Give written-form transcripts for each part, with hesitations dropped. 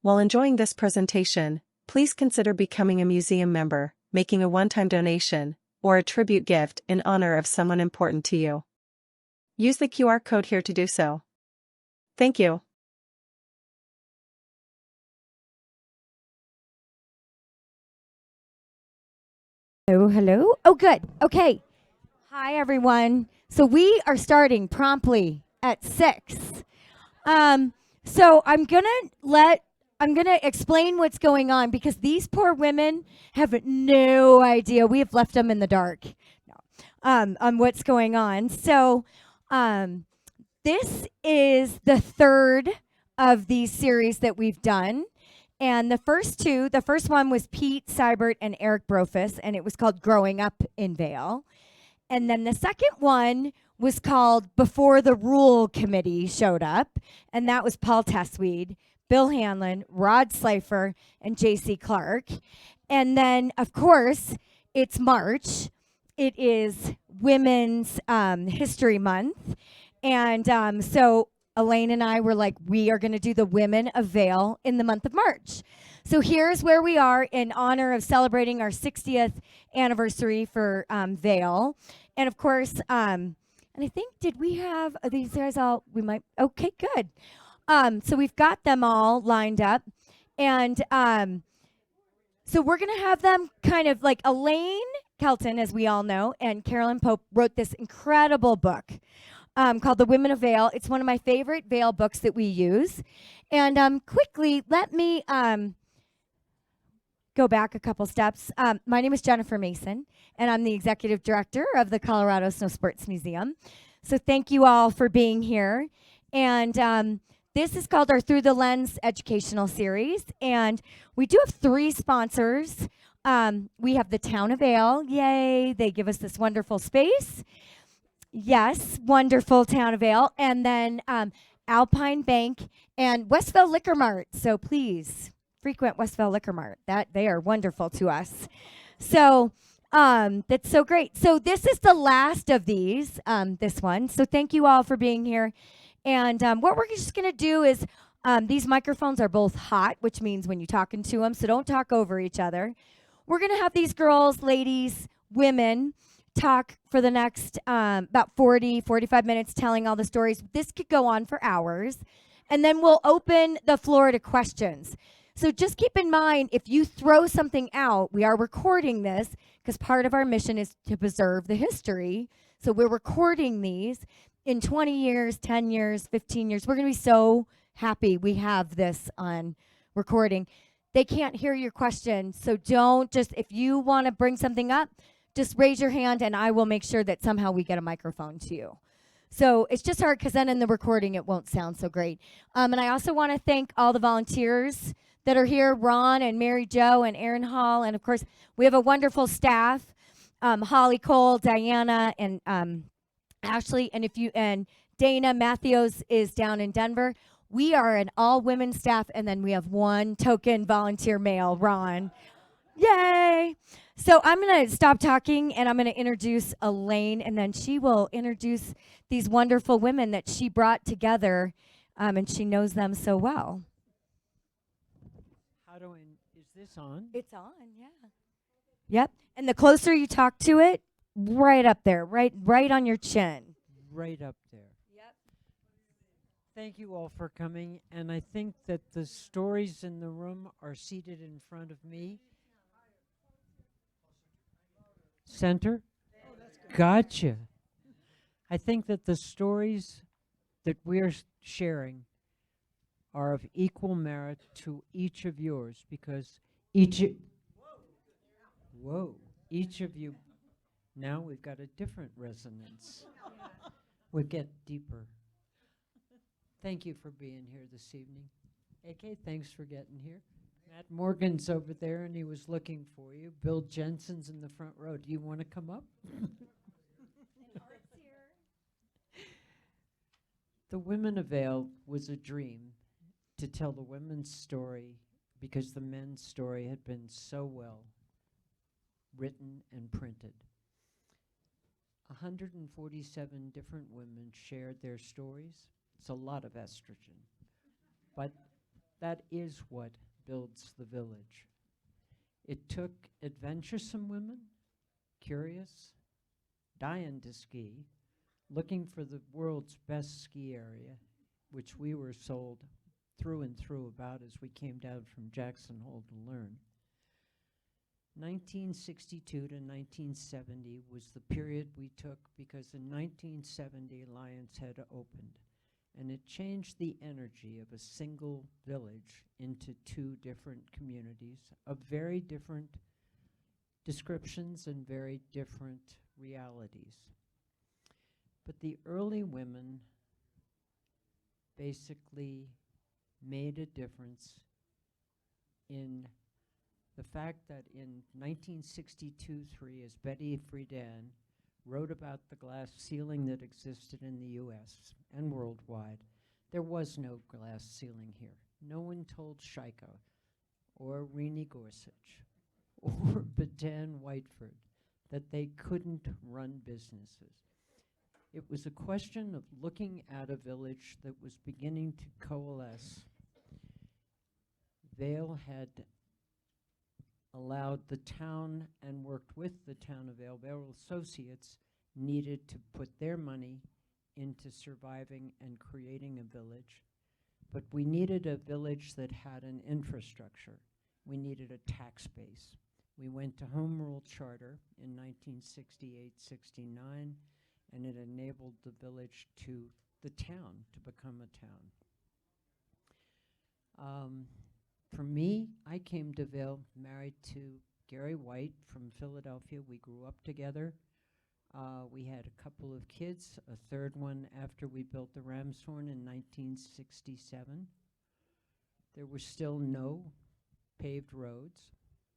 While enjoying this presentation, please consider becoming a museum member, making a one-time donation, or a tribute gift in honor of someone important to you. Use the QR code here to do so. Thank you. Hello. Oh, good. Okay. Hi, everyone. So we are starting promptly at 6. So I'm gonna explain what's going on because these poor women have no idea. We have left them in the dark on what's going on. So this is the third of these series that we've done. And the first one was Pete Seibert and Eric Brofus, and it was called Growing Up in Vail. And then the second one was called Before the Rule Committee Showed Up, and that was Paul Tessweed, Bill Hanlon, Rod Slifer, and J.C. Clark. And then, of course, it's March. It is Women's History Month. And so Elaine and I were like, we are going to do the Women of Vail in the month of March. So here's where we are in honor of celebrating our 60th anniversary for Vail. And of course, and I think, did we have these guys all? We might, okay, good. So we've got them all lined up. And so we're going to have them kind of like Elaine Kelton, as we all know, and Carolyn Pope wrote this incredible book called The Women of Vail. It's one of my favorite Vail books that we use. And quickly, let me go back a couple steps. My name is Jennifer Mason, and I'm the executive director of the Colorado Snow Sports Museum. So thank you all for being here. And this is called our Through the Lens educational series. And we do have 3 sponsors. We have the Town of Vail. Yay, they give us this wonderful space. Yes, wonderful Town of Vail. And then Alpine Bank and Westville Liquor Mart. So please frequent Westville Liquor Mart. That they are wonderful to us. So that's so great. So this is the last of these, this one. So thank you all for being here. And what we're just going to do is these microphones are both hot, which means when you're talking to them, so don't talk over each other. We're going to have these girls, ladies, women talk for the next about 45 minutes telling all the stories. This could go on for hours. And then we'll open the floor to questions. So just keep in mind, if you throw something out, we are recording this because part of our mission is to preserve the history. So we're recording these. In 20 years, 10 years, 15 years, we're going to be so happy we have this on recording. They can't hear your question. So don't just, if you want to bring something up, just raise your hand and I will make sure that somehow we get a microphone to you. So it's just hard because then in the recording it won't sound so great. And I also want to thank all the volunteers that are here, Ron and Mary Jo and Aaron Hall. And of course, we have a wonderful staff, Holly Cole, Diana, and Ashley. And Dana Matthews is down in Denver. We are an all-women staff, and then we have one token volunteer male, Ron. Yay! So I'm going to stop talking, and I'm going to introduce Elaine, and then she will introduce these wonderful women that she brought together, and she knows them so well. Is this on? It's on, yeah. Yep. And the closer you talk to it, right up there, right on your chin. Right up there. Yep. Thank you all for coming, and I think that the stories in the room are seated in front of me. Center? Gotcha. I think that the stories that we're sharing are of equal merit to each of yours because each of you, now we've got a different resonance. We'll get deeper. Thank you for being here this evening. AK, thanks for getting here. Matt Morgan's over there and he was looking for you. Bill Jensen's in the front row. Do you want to come up? The Women of Vail was a dream to tell the women's story because the men's story had been so well written and printed. 147 different women shared their stories. It's a lot of estrogen. But That is what builds the village. It took adventuresome women, curious, dying to ski, looking for the world's best ski area, which we were sold through and through about as we came down from Jackson Hole to learn. 1962 to 1970 was the period we took because in 1970 Lions Head opened, and it changed the energy of a single village into two different communities of very different descriptions and very different realities. But the early women basically made a difference in the fact that in 1962-3, as Betty Friedan wrote about the glass ceiling that existed in the US and worldwide, there was no glass ceiling here. No one told Scheiko or Renee Gorsuch or Baden Whiteford that they couldn't run businesses. It was a question of looking at a village that was beginning to coalesce. Vail had allowed the town and worked with the town of Vail. Vail Associates needed to put their money into surviving and creating a village. But we needed a village that had an infrastructure. We needed a tax base. We went to Home Rule Charter in 1968-69, and it enabled the village to, the town, to become a town. For me, I came to Vail married to Gary White from Philadelphia. We grew up together. We had a couple of kids, a third one after we built the Ramshorn in 1967. There were still no paved roads,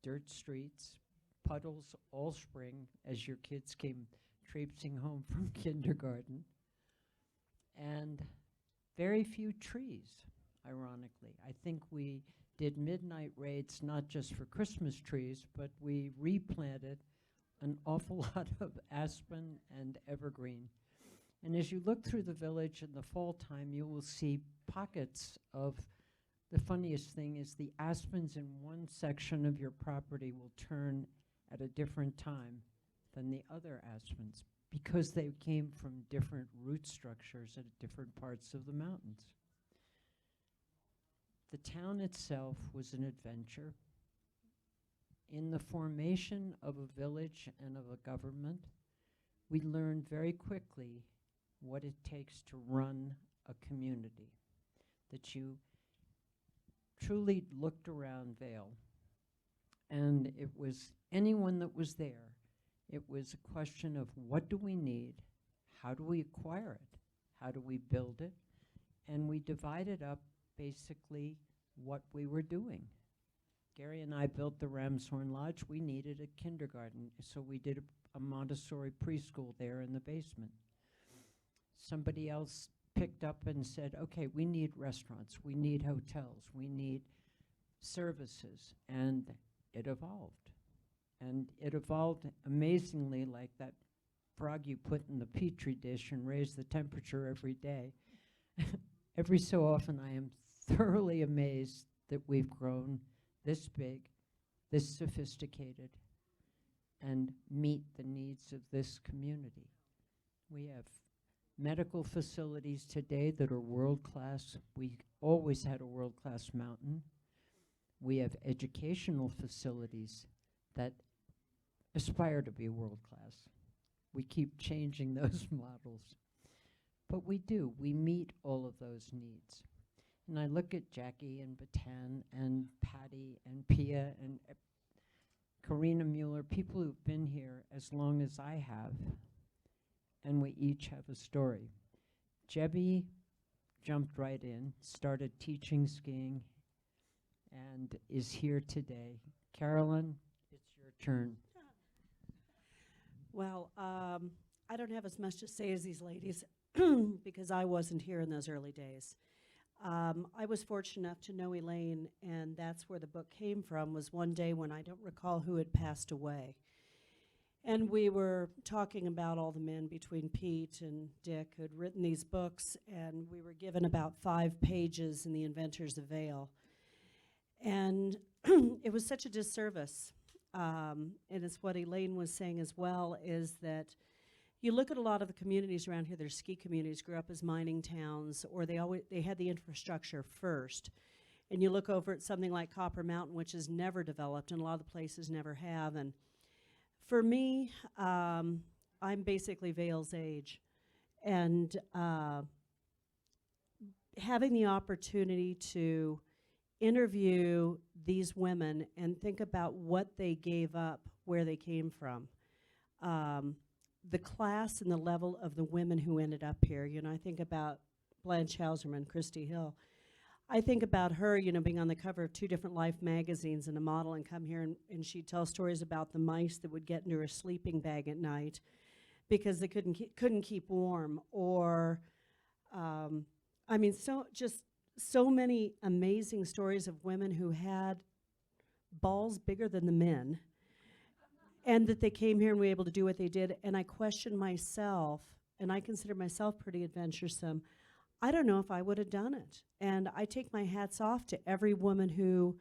dirt streets, puddles all spring as your kids came traipsing home from kindergarten, and very few trees, ironically. I think we did midnight raids not just for Christmas trees, but we replanted an awful lot of aspen and evergreen. And as you look through the village in the fall time, you will see pockets of, the funniest thing is the aspens in one section of your property will turn at a different time than the other aspens because they came from different root structures at different parts of the mountains. The town itself was an adventure. In the formation of a village and of a government, we learned very quickly what it takes to run a community. That you truly looked around Vail, and it was anyone that was there. It was a question of what do we need, how do we acquire it, how do we build it, and we divided up basically what we were doing. Gary and I built the Ramshorn Lodge. We needed a kindergarten, so we did a Montessori preschool there in the basement. Somebody else picked up and said, okay, we need restaurants, we need hotels, we need services, and it evolved. And it evolved amazingly like that frog you put in the petri dish and raise the temperature every day. Every so often I am thoroughly amazed that we've grown this big, this sophisticated, and meet the needs of this community. We have medical facilities today that are world-class. We always had a world-class mountain. We have educational facilities that aspire to be world-class. We keep changing those models. But we do. We meet all of those needs. And I look at Jackie and Batan and Patty and Pia and Karina Mueller, people who've been here as long as I have, and we each have a story. Jebbie jumped right in, started teaching skiing, and is here today. Carolyn, it's your turn. Well, I don't have as much to say as these ladies because I wasn't here in those early days. I was fortunate enough to know Elaine, and that's where the book came from, was one day when I don't recall who had passed away. And we were talking about all the men between Pete and Dick who had written these books, and we were given about 5 pages in The Inventors of Vail. And it was such a disservice. And it's what Elaine was saying as well, is that you look at a lot of the communities around here, their ski communities grew up as mining towns, or they had the infrastructure first. And you look over at something like Copper Mountain, which is never developed, and a lot of the places never have. And for me, I'm basically Vail's age. And having the opportunity to interview these women and think about what they gave up, where they came from. The class and the level of the women who ended up here. You know, I think about Blanche Hauserman, Christy Hill. I think about her, you know, being on the cover of 2 different Life magazines and a model, and come here and she'd tell stories about the mice that would get into her sleeping bag at night because they couldn't keep warm. Or, I mean, so many amazing stories of women who had balls bigger than the men, and that they came here and were able to do what they did. And I question myself, and I consider myself pretty adventuresome. I don't know if I would have done it. And I take my hats off to every woman who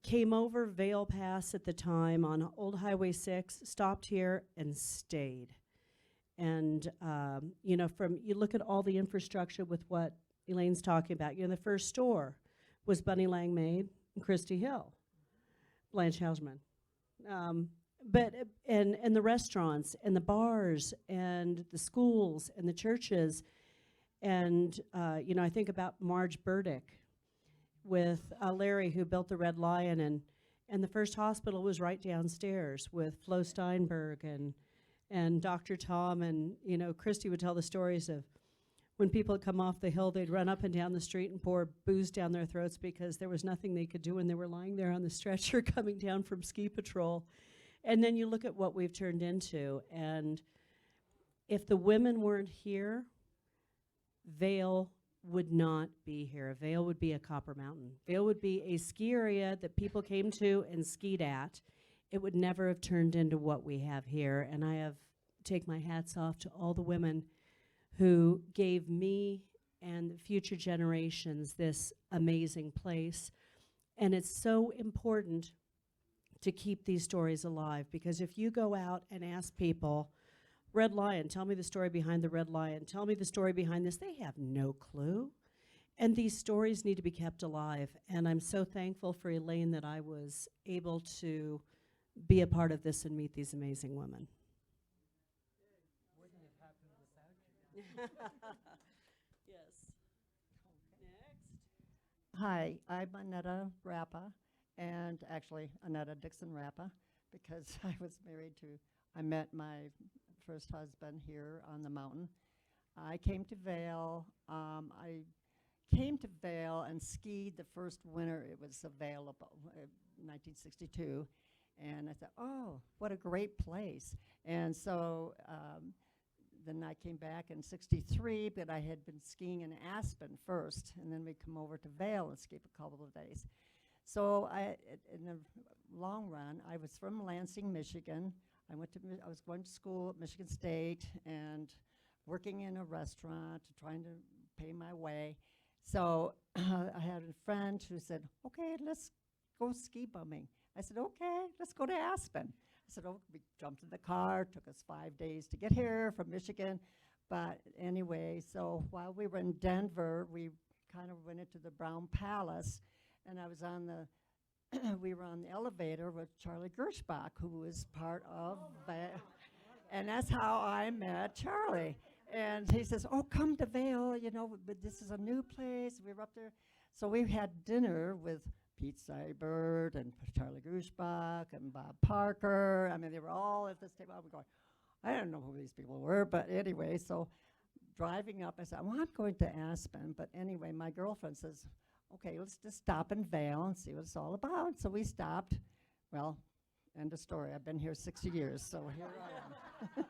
came over Vail Pass at the time on Old Highway 6, stopped here, and stayed. And, you know, you look at all the infrastructure with what Elaine's talking about. You know, the first store was Bunny Lang Maid and Christy Hill, Blanche Hauserman. And the restaurants and the bars and the schools and the churches. And, you know, I think about Marge Burdick with Larry, who built the Red Lion, and the first hospital was right downstairs with Flo Steinberg and Dr. Tom. And, you know, Christy would tell the stories of when people would come off the hill, they'd run up and down the street and pour booze down their throats because there was nothing they could do when they were lying there on the stretcher coming down from ski patrol. And then you look at what we've turned into. And if the women weren't here, Vail would not be here. Vail would be a Copper Mountain. Vail would be a ski area that people came to and skied at. It would never have turned into what we have here. And I take my hats off to all the women who gave me and the future generations this amazing place. And it's so important to keep these stories alive, because if you go out and ask people, Red Lion, tell me the story behind the Red Lion, tell me the story behind this, they have no clue. And these stories need to be kept alive. And I'm so thankful for Elaine that I was able to be a part of this and meet these amazing women. Yes. Next. Hi, I'm Annette Rappa, and actually Annette Dixon Rappa, because I met my first husband here on the mountain. I came to Vail. I came to Vail and skied the first winter. It was available, 1962. And I thought, oh, what a great place. And so then I came back in 63, but I had been skiing in Aspen first, and then we come over to Vail and ski for a couple of days. So in the long run, I was from Lansing, Michigan. I was going to school at Michigan State and working in a restaurant, trying to pay my way. So I had a friend who said, okay, let's go ski bumming. I said, okay, let's go to Aspen. I said, oh, we jumped in the car. Took us 5 days to get here from Michigan. But anyway, so while we were in Denver, we kind of went into the Brown Palace, and I was on we were on the elevator with Charlie Gershbach, who was part of Vail. And that's how I met Charlie. And he says, oh, come to Vail, you know, but this is a new place. We were up there. So we had dinner with Pete Seibert and Charlie Gershbach and Bob Parker. I mean, they were all at this table. We're going, I don't know who these people were, but anyway, so driving up, I said, well, I'm going to Aspen. But anyway, my girlfriend says, okay, let's just stop in Vail and see what it's all about. So we stopped. Well, end of story. I've been here 60 years, so here I am.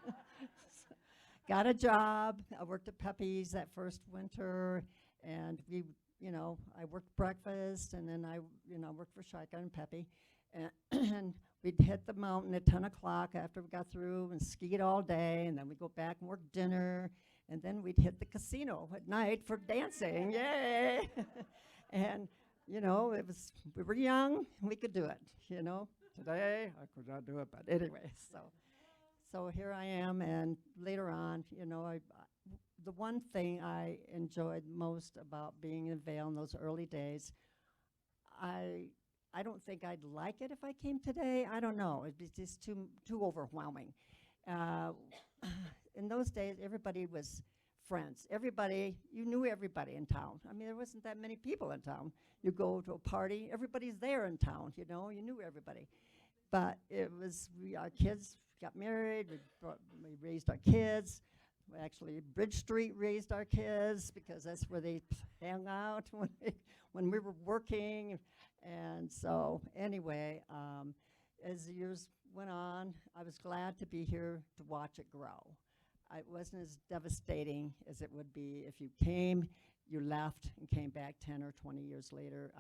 Got a job. I worked at Pepe's that first winter, and we, you know, I worked breakfast, and then I, you know, worked for Shika and Pepe. And we'd hit the mountain at 10 o'clock after we got through and skied all day, and then we'd go back and work dinner, and then we'd hit the casino at night for dancing. Yay! And you know, we were young, we could do it, you know. Today, I could not do it, but anyway, so here I am, and later on, you know, the one thing I enjoyed most about being in Vail in those early days, I don't think I'd like it if I came today. I don't know. It'd be just too overwhelming. In those days, everybody was friends. Everybody, you knew everybody in town. I mean, there wasn't that many people in town. You go to a party, everybody's there in town, you know, you knew everybody. But it was, our kids got married, we raised our kids. Actually, Bridge Street raised our kids because that's where they hung out when we were working. And so anyway, as the years went on, I was glad to be here to watch it grow. It wasn't as devastating as it would be if you came, you left, and came back 10 or 20 years later.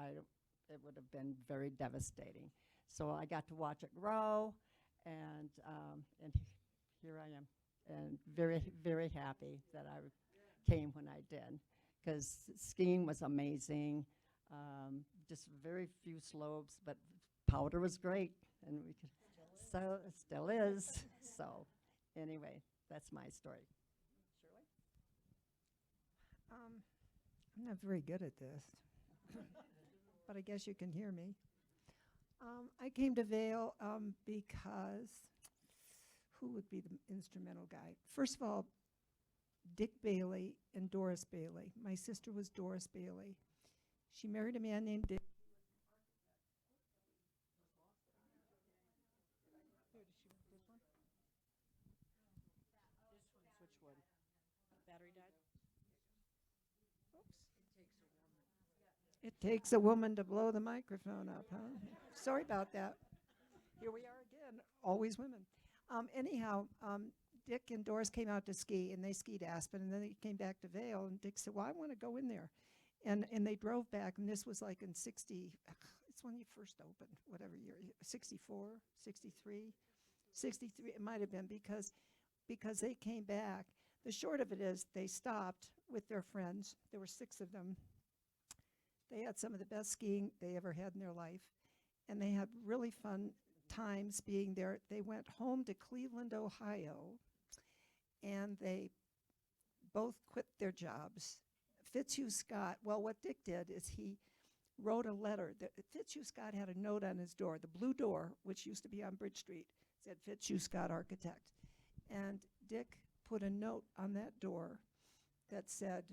It would have been very devastating. So I got to watch it grow, and here I am, and very, very happy that I came when I did, because skiing was amazing. Just very few slopes, but powder was great, and we could. So it still is. So anyway, that's my story. Shirley? I'm not very good at this, but I guess you can hear me. I came to Vail because who would be the instrumental guy? First of all, Dick Bailey and Doris Bailey. My sister was Doris Bailey. She married a man named Dick. Which one? Battery died? It takes a woman to blow the microphone up, huh? Sorry about that. Here we are again, always women. Anyhow, Dick and Doris came out to ski, and they skied Aspen, and then they came back to Vail, and Dick said, well, I want to go in there. And they drove back, and this was like in 60, it's when you first opened, whatever year, 64, 63, 63, it might have been, because they came back. The short of it is they stopped with their friends. There were 6 of them. They had some of the best skiing they ever had in their life, and they had really fun times being there. They went home to Cleveland, Ohio, and they both quit their jobs. Fitzhugh Scott, well, what Dick did is he wrote a letter. Fitzhugh Scott had a note on his door. The blue door, which used to be on Bridge Street, said Fitzhugh Scott Architect. And Dick put a note on that door that said,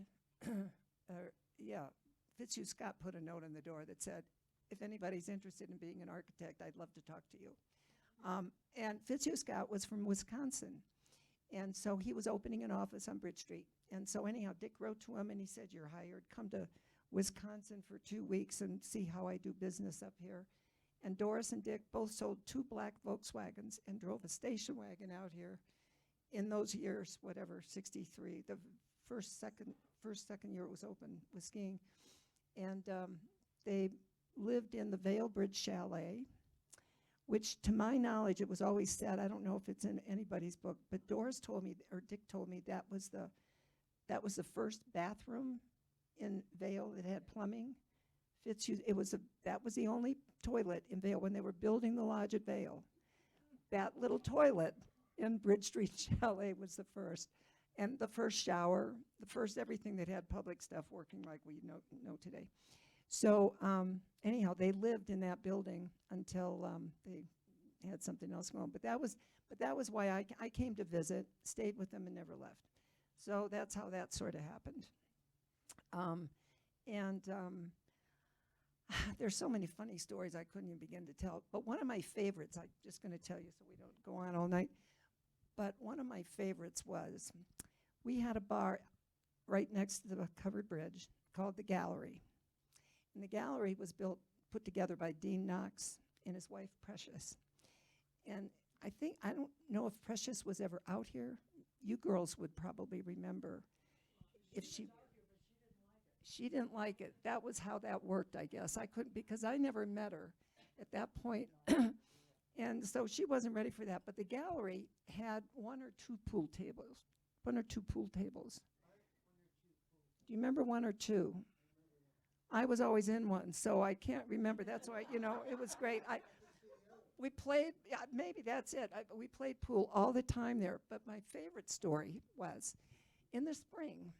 Fitzhugh Scott put a note on the door that said, if anybody's interested in being an architect, I'd love to talk to you. And Fitzhugh Scott was from Wisconsin. And so he was opening an office on Bridge Street. And so anyhow, Dick wrote to him and he said, you're hired. Come to Wisconsin for 2 weeks and see how I do business up here. And Doris and Dick both sold 2 black Volkswagens and drove a station wagon out here in those years, whatever, 63, the first, second year it was open with skiing. And they lived in the Vail Bridge Chalet, which to my knowledge, it was always said, I don't know if it's in anybody's book, but Doris told me, or Dick told me, that was the first bathroom in Vail that had plumbing. That was the only toilet in Vail when they were building the lodge at Vail. That little toilet in Bridge Street Chalet was the first. And the first shower, the first everything that had public stuff working like we know today. So anyhow, they lived in that building until they had something else going on. But that was why I came to visit, stayed with them, and never left. So that's how that sort of happened. There's so many funny stories I couldn't even begin to tell. But one of my favorites, I'm just going to tell you so we don't go on all night. But one of my favorites was, we had a bar right next to the covered bridge called the Gallery. And the Gallery was put together by Dean Knox and his wife Precious. And I don't know if Precious was ever out here. You girls would probably remember if she didn't like it. That was how that worked, I guess. I couldn't, because I never met her at that point. And so she wasn't ready for that. But the Gallery had 1 or 2 pool tables. 1 or 2 pool tables. Do you remember 1 or 2? I was always in one, so I can't remember. That's why, it was great. We played, yeah, maybe that's it. We played pool all the time there, but my favorite story was in the spring,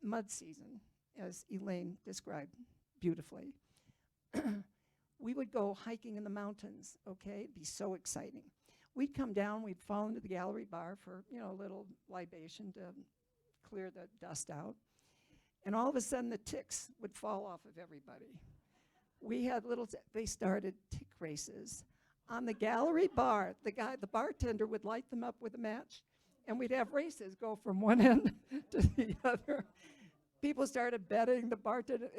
mud season, as Elaine described beautifully. We would go hiking in the mountains, okay? It'd be so exciting. We'd come down, we'd fall into the gallery bar for, a little libation to clear the dust out. And all of a sudden, the ticks would fall off of everybody. We had they started tick races. On the gallery bar, the bartender would light them up with a match, and we'd have races go from one end to the other. People started betting, the bartender,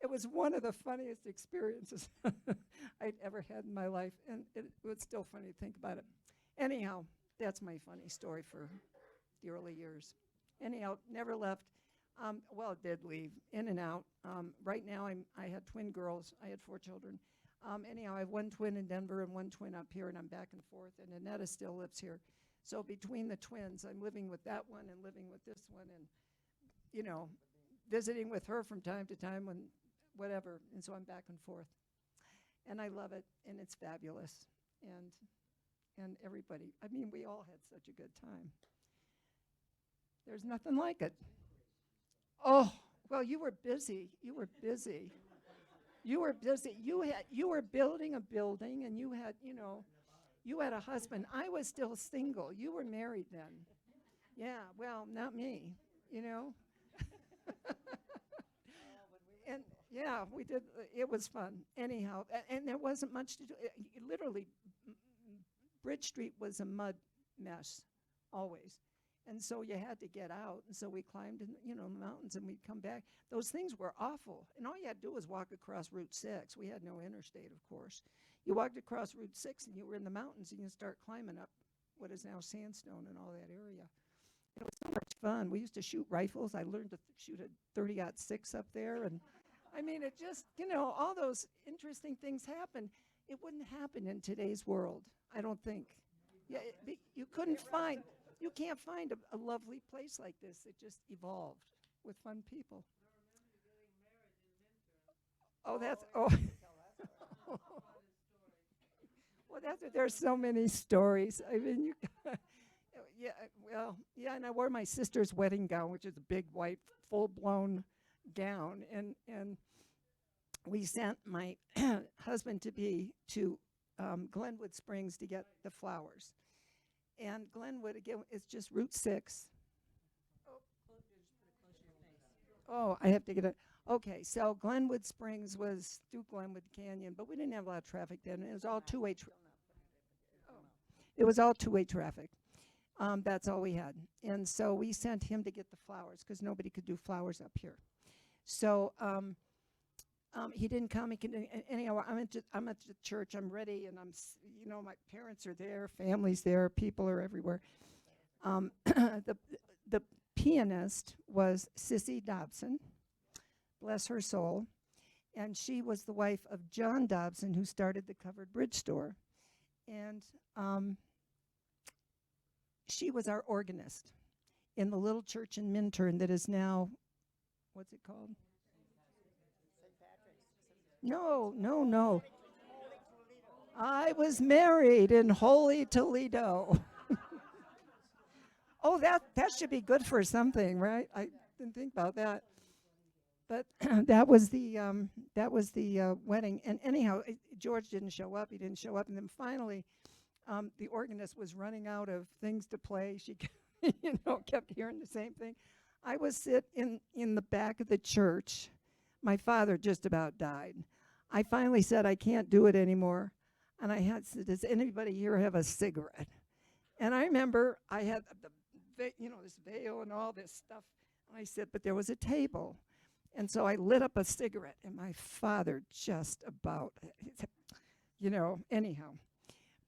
it was one of the funniest experiences I'd ever had in my life, and it was still funny to think about it. Anyhow, that's my funny story for the early years. Anyhow, never left. It did leave, in and out. Right now, I had twin girls. I had 4 children. Anyhow, I have 1 twin in Denver and 1 twin up here, and I'm back and forth, and Annette still lives here. So between the twins, I'm living with that one and living with this one and, visiting with her from time to time when whatever, and so I'm back and forth. And I love it, and it's fabulous. And everybody, we all had such a good time. There's nothing like it. Oh, well, you were busy. You were busy. You were busy. You were building a building, and you had a husband. I was still single. You were married then. Yeah, well, not me, And yeah, we did. It was fun. Anyhow, and there wasn't much to do. Literally, Bridge Street was a mud mess, always. And so you had to get out. And so we climbed in, the mountains, and we'd come back. Those things were awful. And all you had to do was walk across Route 6. We had no interstate, of course. You walked across Route 6, and you were in the mountains, and you start climbing up what is now sandstone and all that area. It was so much fun. We used to shoot rifles. I learned to shoot a 30-06 up there. And, it just, all those interesting things happened. It wouldn't happen in today's world, I don't think. Yeah, you can't find a lovely place like this. It just evolved with fun people. Oh, well, there's so many stories. And I wore my sister's wedding gown, which is a big white, full-blown gown, and we sent my husband-to-be to Glenwood Springs to get the flowers. And Glenwood, again, is just Route 6. Oh, I have to get it. Okay, so Glenwood Springs was through Glenwood Canyon, but we didn't have a lot of traffic then. It was all two-way It was all two-way traffic. That's all we had. And so we sent him to get the flowers because nobody could do flowers up here. So he didn't come. Anyhow, I'm at the church. I'm ready, and my parents are there, family's there, people are everywhere. The pianist was Sissy Dobson, bless her soul, and she was the wife of John Dobson, who started the Covered Bridge store, and she was our organist in the little church in Minturn that is now, what's it called? No. I was married in Holy Toledo. Oh, that should be good for something, right? I didn't think about that. But that was the wedding. And anyhow, George didn't show up. He didn't show up. And then finally, the organist was running out of things to play. She kept hearing the same thing. I was sitting in the back of the church. My father just about died. I finally said, I can't do it anymore. And I said, does anybody here have a cigarette? And I remember I had this Vail and all this stuff. And I said, but there was a table. And so I lit up a cigarette, and my father just about, anyhow.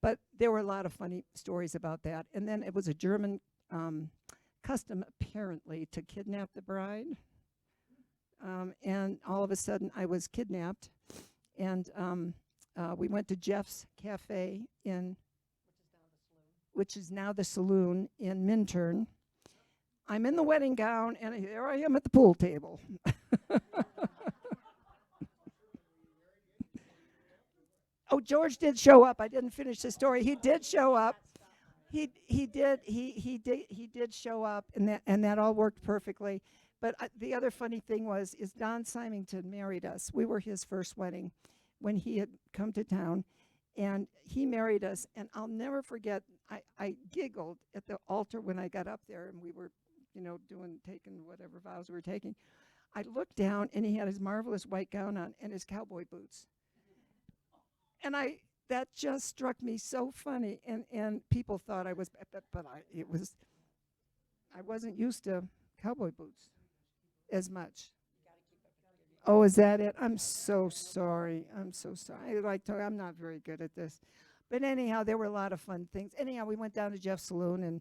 But there were a lot of funny stories about that. And then it was a German custom, apparently, to kidnap the bride. And all of a sudden, I was kidnapped. And we went to Jeff's Cafe which is now the saloon in Minturn. I'm in the wedding gown, and here I am at the pool table. Oh, George did show up. I didn't finish the story. He did show up. He did show up, and that all worked perfectly. But the other funny thing is Don Symington married us. We were his first wedding when he had come to town, and he married us. And I'll never forget. I giggled at the altar when I got up there, and we were, taking whatever vows we were taking. I looked down, and he had his marvelous white gown on and his cowboy boots. And that just struck me so funny, and people thought I was, but I wasn't used to cowboy boots as much. Oh, is that it? I'm so sorry. I'm not very good at this. But anyhow, there were a lot of fun things. Anyhow, we went down to Jeff's saloon, and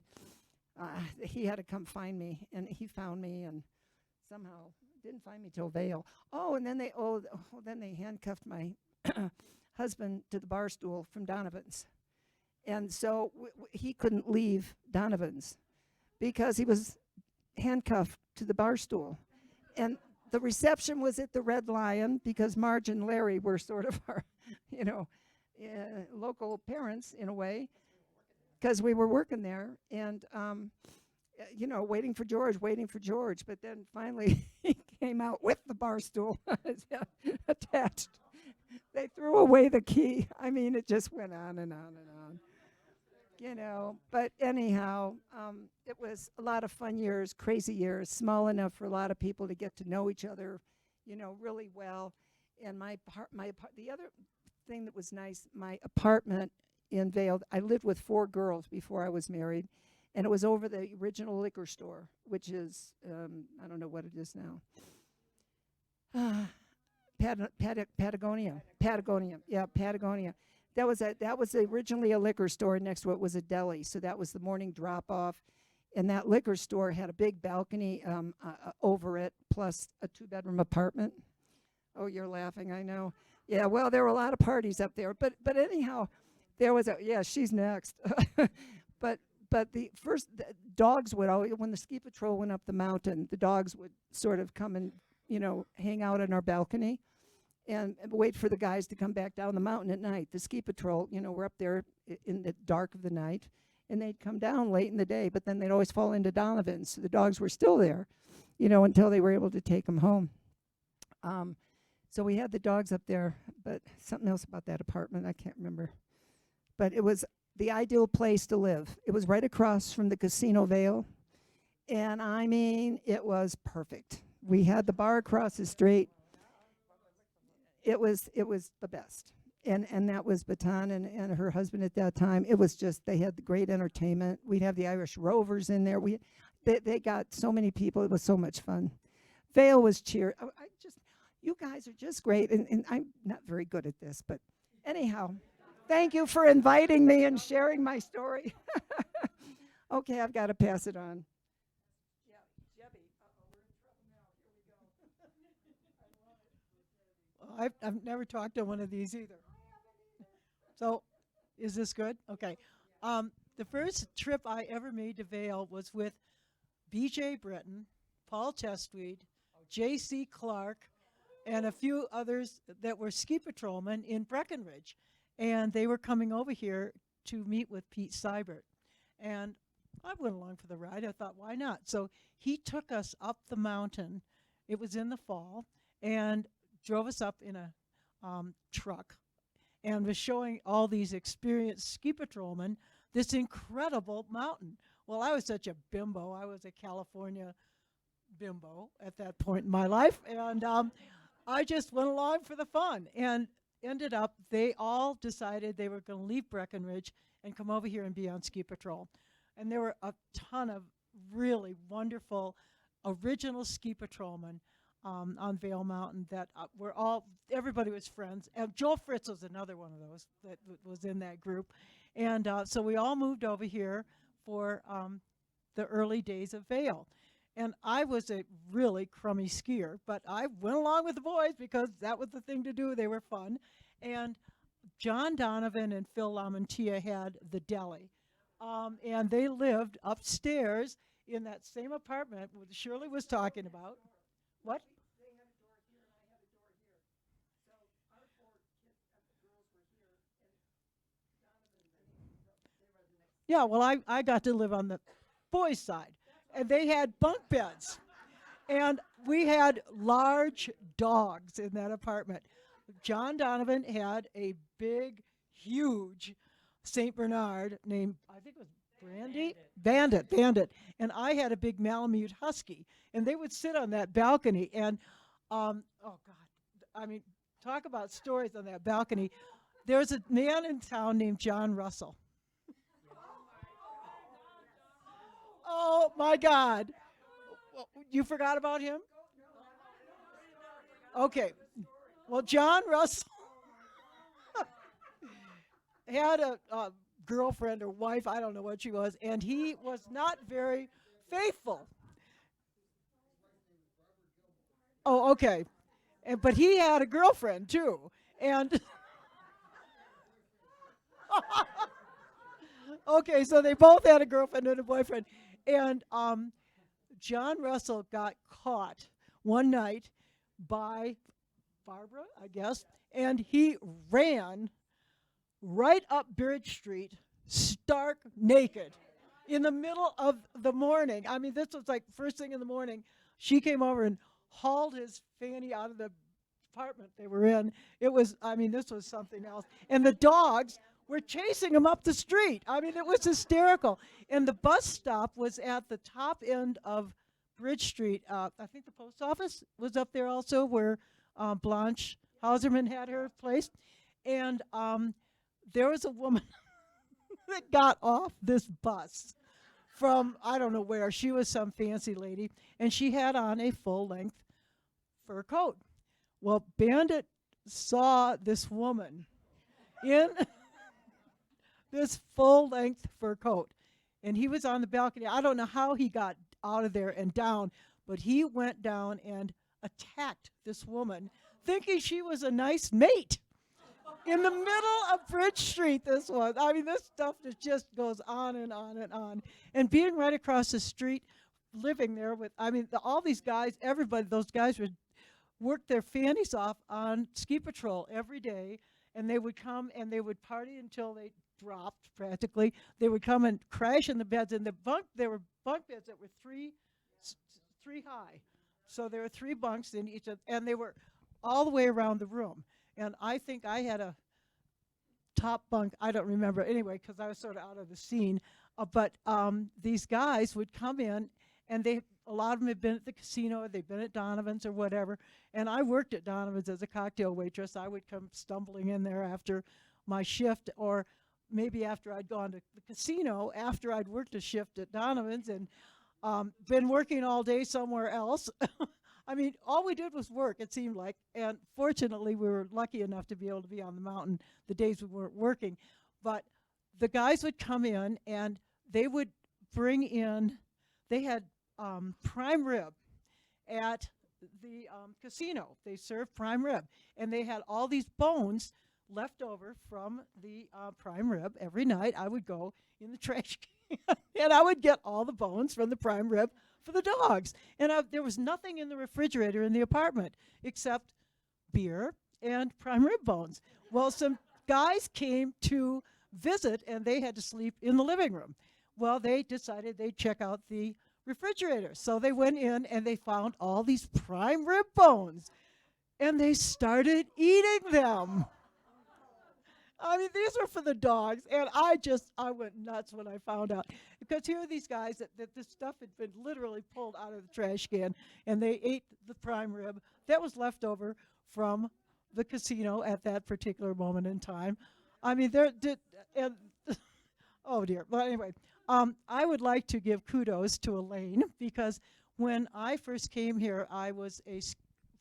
he had to come find me, and he found me, and somehow didn't find me till Vail. Oh, and then they handcuffed my husband to the bar stool from Donovan's. And so he couldn't leave Donovan's because he was handcuffed to the bar stool. And the reception was at the Red Lion because Marge and Larry were sort of our, local parents in a way, because we were working there. And, waiting for George. But then finally he came out with the bar stool attached. They threw away the key. I mean, it just went on and on and on. But anyhow, it was a lot of fun years, crazy years, small enough for a lot of people to get to know each other, really well. And the other thing that was nice, my apartment in Vail, I lived with 4 girls before I was married, and it was over the original liquor store, which is, I don't know what it is now. Patagonia. Yeah, Patagonia. That was originally a liquor store. Next to it was a deli. So that was the morning drop off. And that liquor store had a big balcony over it, plus a 2-bedroom apartment. Oh, you're laughing, I know. Yeah, well, there were a lot of parties up there. But anyhow, there was she's next. But the dogs would always, when the ski patrol went up the mountain, the dogs would sort of come and hang out on our balcony and wait for the guys to come back down the mountain at night. The ski patrol, were up there in the dark of the night, and they'd come down late in the day, but then they'd always fall into Donovan's. So the dogs were still there, until they were able to take them home. So we had the dogs up there, but something else about that apartment, I can't remember. But it was the ideal place to live. It was right across from the Casino Vail, and I mean, it was perfect. We had the bar across the street. It was the best. And that was Baton and her husband at that time. It was just, they had the great entertainment. We'd have the Irish Rovers in there. They got so many people. It was so much fun. Vail was cheer. You guys are just great. And I'm not very good at this, but anyhow, thank you for inviting me and sharing my story. Okay, I've got to pass it on. I've never talked to one of these either. So, is this good? Okay. The first trip I ever made to Vail was with B.J. Britton, Paul Chestweed, J.C. Clark, and a few others that were ski patrolmen in Breckenridge. And they were coming over here to meet with Pete Seibert. And I went along for the ride. I thought, why not? So he took us up the mountain. It was in the fall. And drove us up in a truck and was showing all these experienced ski patrolmen this incredible mountain. Well, I was such a bimbo. I was a California bimbo at that point in my life. And I just went along for the fun. And ended up, they all decided they were going to leave Breckenridge and come over here and be on ski patrol. And there were a ton of really wonderful original ski patrolmen on Vail Mountain that everybody was friends. And Joel Fritz was another one of those that was in that group. And so we all moved over here for the early days of Vail. And I was a really crummy skier, but I went along with the boys because that was the thing to do. They were fun. And John Donovan and Phil Lamantia had the deli. And they lived upstairs in that same apartment that Shirley was talking about. What? Yeah, well, I got to live on the boys' side, and they had bunk beds. And we had large dogs in that apartment. John Donovan had a big, huge St. Bernard named, I think it was Brandy? Bandit. And I had a big Malamute Husky. And they would sit on that balcony. And, oh, God, I mean, talk about stories on that balcony. There's a man in town named John Russell. Oh, my God. Well, you forgot about him? Okay. Well, John Russell had a girlfriend or wife, I don't know what she was, and he was not very faithful. Oh, okay. But he had a girlfriend too. And okay, so they both had a girlfriend and a boyfriend. And John Russell got caught one night by Barbara, I guess, and he ran right up Bridge Street, stark naked, in the middle of the morning. I mean, this was like first thing in the morning. She came over and hauled his fanny out of the apartment they were in. It was, I mean, this was something else. And the dogs were chasing him up the street. I mean, it was hysterical. And the bus stop was at the top end of Bridge Street. I think the post office was up there also, where Blanche Hauserman had her place. And there was a woman that got off this bus from, I don't know where. She was some fancy lady, and she had on a full-length fur coat. Well, Bandit saw this woman in this full-length fur coat, and he was on the balcony. I don't know how he got out of there and down, but he went down and attacked this woman, thinking she was a nice mate. In the middle of Bridge Street, this was. I mean, this stuff that just goes on and on and on. And being right across the street, living there with, I mean, all these guys, everybody, those guys would work their fannies off on ski patrol every day, and they would come and they would party until they dropped practically. They would come and crash in the beds, and there were bunk beds that were three high. So there were 3 bunks in each, and they were all the way around the room. And I think I had a top bunk. I don't remember anyway, because I was sort of out of the scene. But these guys would come in, and a lot of them had been at the casino, or they'd been at Donovan's or whatever. And I worked at Donovan's as a cocktail waitress. I would come stumbling in there after my shift, or maybe after I'd gone to the casino, after I'd worked a shift at Donovan's and been working all day somewhere else. I mean, all we did was work, it seemed like, and fortunately we were lucky enough to be able to be on the mountain the days we weren't working. But the guys would come in, and they would bring in, they had prime rib at the casino. They served prime rib, and they had all these bones left over from the prime rib. Every night I would go in the trash can, and I would get all the bones from the prime rib for the dogs. And there was nothing in the refrigerator in the apartment except beer and prime rib bones. Well, some guys came to visit, and they had to sleep in the living room. Well, they decided they'd check out the refrigerator. So they went in, and they found all these prime rib bones, and they started eating them. I mean, these are for the dogs, and I went nuts when I found out. Because here are these guys that this stuff had been literally pulled out of the trash can, and they ate the prime rib that was left over from the casino at that particular moment in time. I mean, oh dear. But anyway, I would like to give kudos to Elaine, because when I first came here, I was a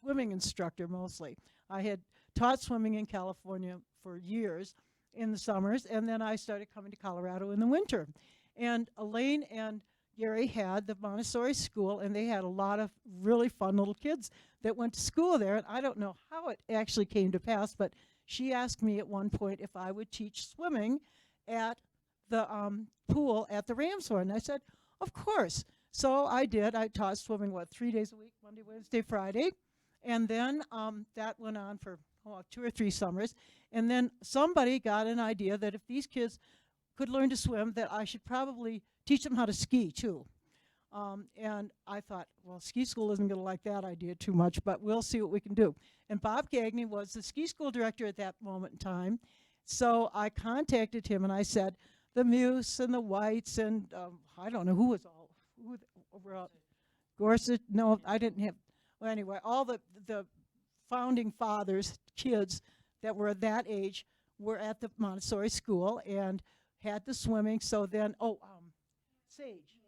swimming instructor mostly. I had taught swimming in California for years in the summers, and then I started coming to Colorado in the winter. And Elaine and Gary had the Montessori school, and they had a lot of really fun little kids that went to school there. And I don't know how it actually came to pass, but she asked me at one point if I would teach swimming at the pool at the Ramshorn. And I said, of course. So I did. I taught swimming, 3 days a week, Monday, Wednesday, Friday. And then that went on for 2 or 3 summers. And then somebody got an idea that if these kids could learn to swim, that I should probably teach them how to ski too. And I thought, well, ski school isn't going to like that idea too much, but we'll see what we can do. And Bob Gagney was the ski school director at that moment in time. So I contacted him and I said, the Muse and the Whites and I don't know who was all, were all, Gorsuch, no, I didn't have, well, anyway, all the founding fathers, kids that were that age were at the Montessori school and had the swimming. So then, Sage,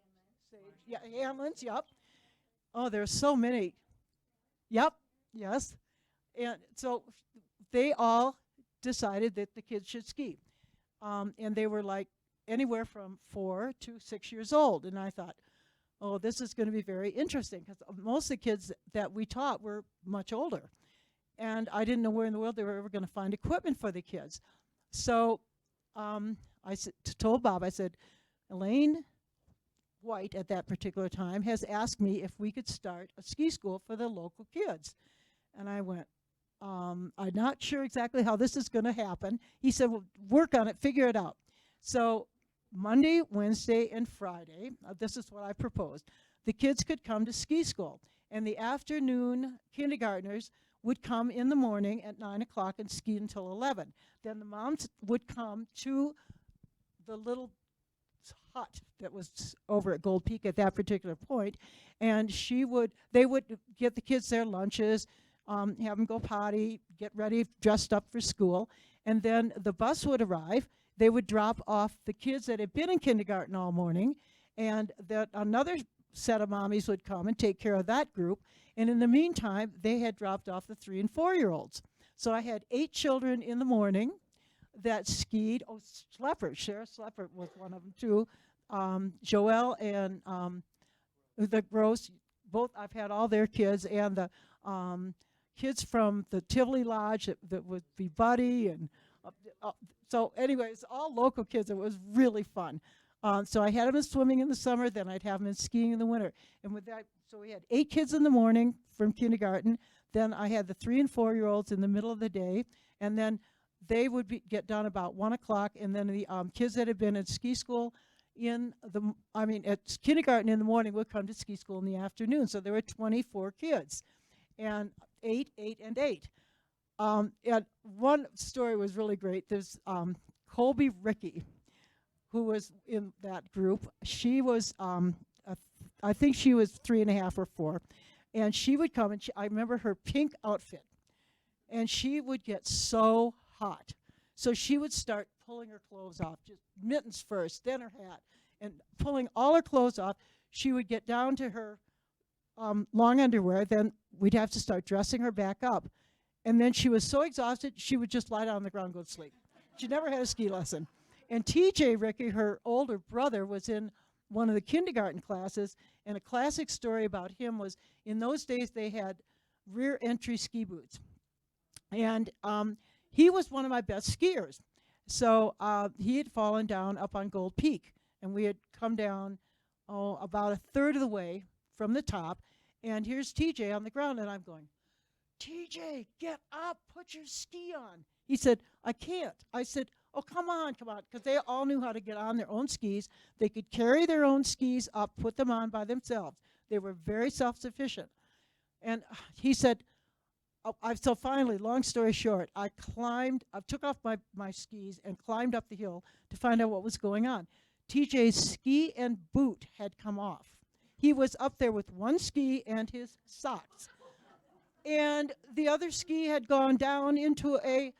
yeah, Hamlin's, yep. Oh, there's so many. Yep, yes. And so they all decided that the kids should ski. And they were like anywhere from 4 to 6 years old. And I thought, oh, this is going to be very interesting because most of the kids that we taught were much older. And I didn't know where in the world they were ever going to find equipment for the kids. So I told Bob, I said, Elaine White at that particular time has asked me if we could start a ski school for the local kids. And I went, I'm not sure exactly how this is going to happen. He said, well, work on it, figure it out. So Monday, Wednesday, and Friday, this is what I proposed. The kids could come to ski school, and the afternoon kindergartners would come in the morning at 9 o'clock and ski until 11. Then the moms would come to the little hut that was over at Gold Peak at that particular point, and they would get the kids their lunches, have them go potty, get ready, dressed up for school, and then the bus would arrive. They would drop off the kids that had been in kindergarten all morning, and that another set of mommies would come and take care of that group. And in the meantime, they had dropped off the 3 and 4-year-olds. So I had 8 children in the morning that skied. Oh, Sheriff Slepper was one of them too. Joelle and the Gross, both, I've had all their kids, and the kids from the Tivoli Lodge that would be Buddy. And so anyways, all local kids. It was really fun. So I had them in swimming in the summer, then I'd have them in skiing in the winter. And with that, so we had 8 kids in the morning from kindergarten. Then I had the 3 and 4-year-olds in the middle of the day. And then they would get done about 1 o'clock. And then the kids that had been at ski school at kindergarten in the morning would come to ski school in the afternoon. So there were 24 kids, and 8, 8, and 8. And one story was really great. There's Colby Rickey, who was in that group. She was, I think she was 3.5 or 4. And she would come, and I remember her pink outfit. And she would get so hot. So she would start pulling her clothes off, just mittens first, then her hat, and pulling all her clothes off. She would get down to her long underwear. Then we'd have to start dressing her back up. And then she was so exhausted, she would just lie down on the ground and go to sleep. She never had a ski lesson. And TJ Rickey, her older brother, was in one of the kindergarten classes, and a classic story about him was in those days they had rear entry ski boots. And he was one of my best skiers. So he had fallen down up on Gold Peak, and we had come down about a third of the way from the top, and here's TJ on the ground, and I'm going, TJ, get up, put your ski on. He said, I can't. I said, oh, come on, because they all knew how to get on their own skis. They could carry their own skis up, put them on by themselves. They were very self-sufficient. And he said, so finally, long story short, I took off my skis and climbed up the hill to find out what was going on. TJ's ski and boot had come off. He was up there with one ski and his socks. And the other ski had gone down into a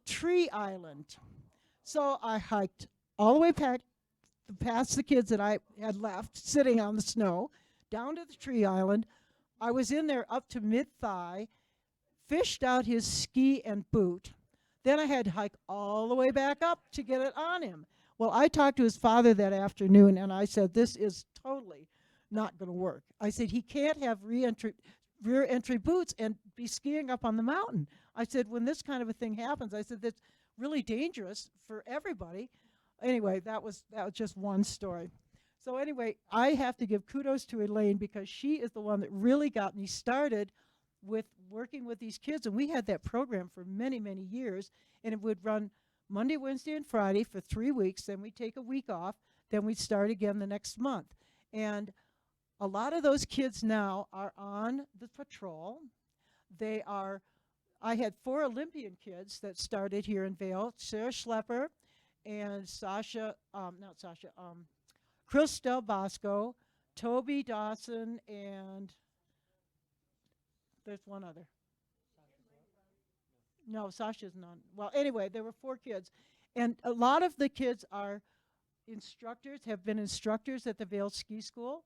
tree island. So I hiked all the way past the kids that I had left sitting on the snow, down to the tree island. I was in there up to mid-thigh, fished out his ski and boot. Then I had to hike all the way back up to get it on him. Well, I talked to his father that afternoon, and I said, this is totally not going to work. I said, he can't have rear entry boots and be skiing up on the mountain. I said, when this kind of a thing happens, I said, that's really dangerous for everybody. Anyway, that was just one story. So anyway, I have to give kudos to Elaine because she is the one that really got me started with working with these kids. And we had that program for many, many years, and it would run Monday, Wednesday, and Friday for 3 weeks. Then we'd take a week off. Then we'd start again the next month. And a lot of those kids now are on the patrol. I had 4 Olympian kids that started here in Vail, Sarah Schlepper and Chris Del Bosco, Toby Dawson, and there's one other. No, Sasha's none. Well, anyway, there were 4 kids. And a lot of the kids are instructors, have been instructors at the Vail Ski School.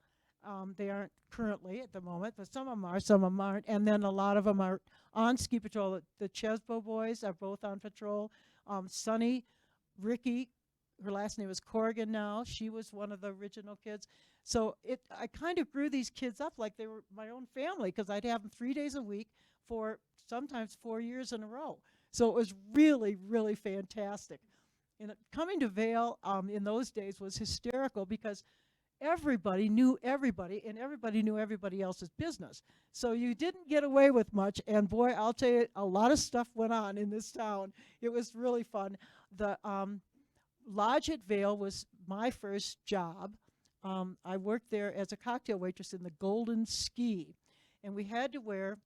They aren't currently at the moment, but some of them are, some of them aren't. And then a lot of them are on ski patrol. The Chesbo boys are both on patrol. Sunny, Ricky, her last name is Corrigan now. She was one of the original kids. So I kind of grew these kids up like they were my own family, because I'd have them 3 days a week for sometimes 4 years in a row. So it was really, really fantastic. And coming to Vail in those days was hysterical, because everybody knew everybody, and everybody knew everybody else's business. So you didn't get away with much, and boy, I'll tell you, a lot of stuff went on in this town. It was really fun. The lodge at Vail was my first job. I worked there as a cocktail waitress in the Golden Ski, and we had to wear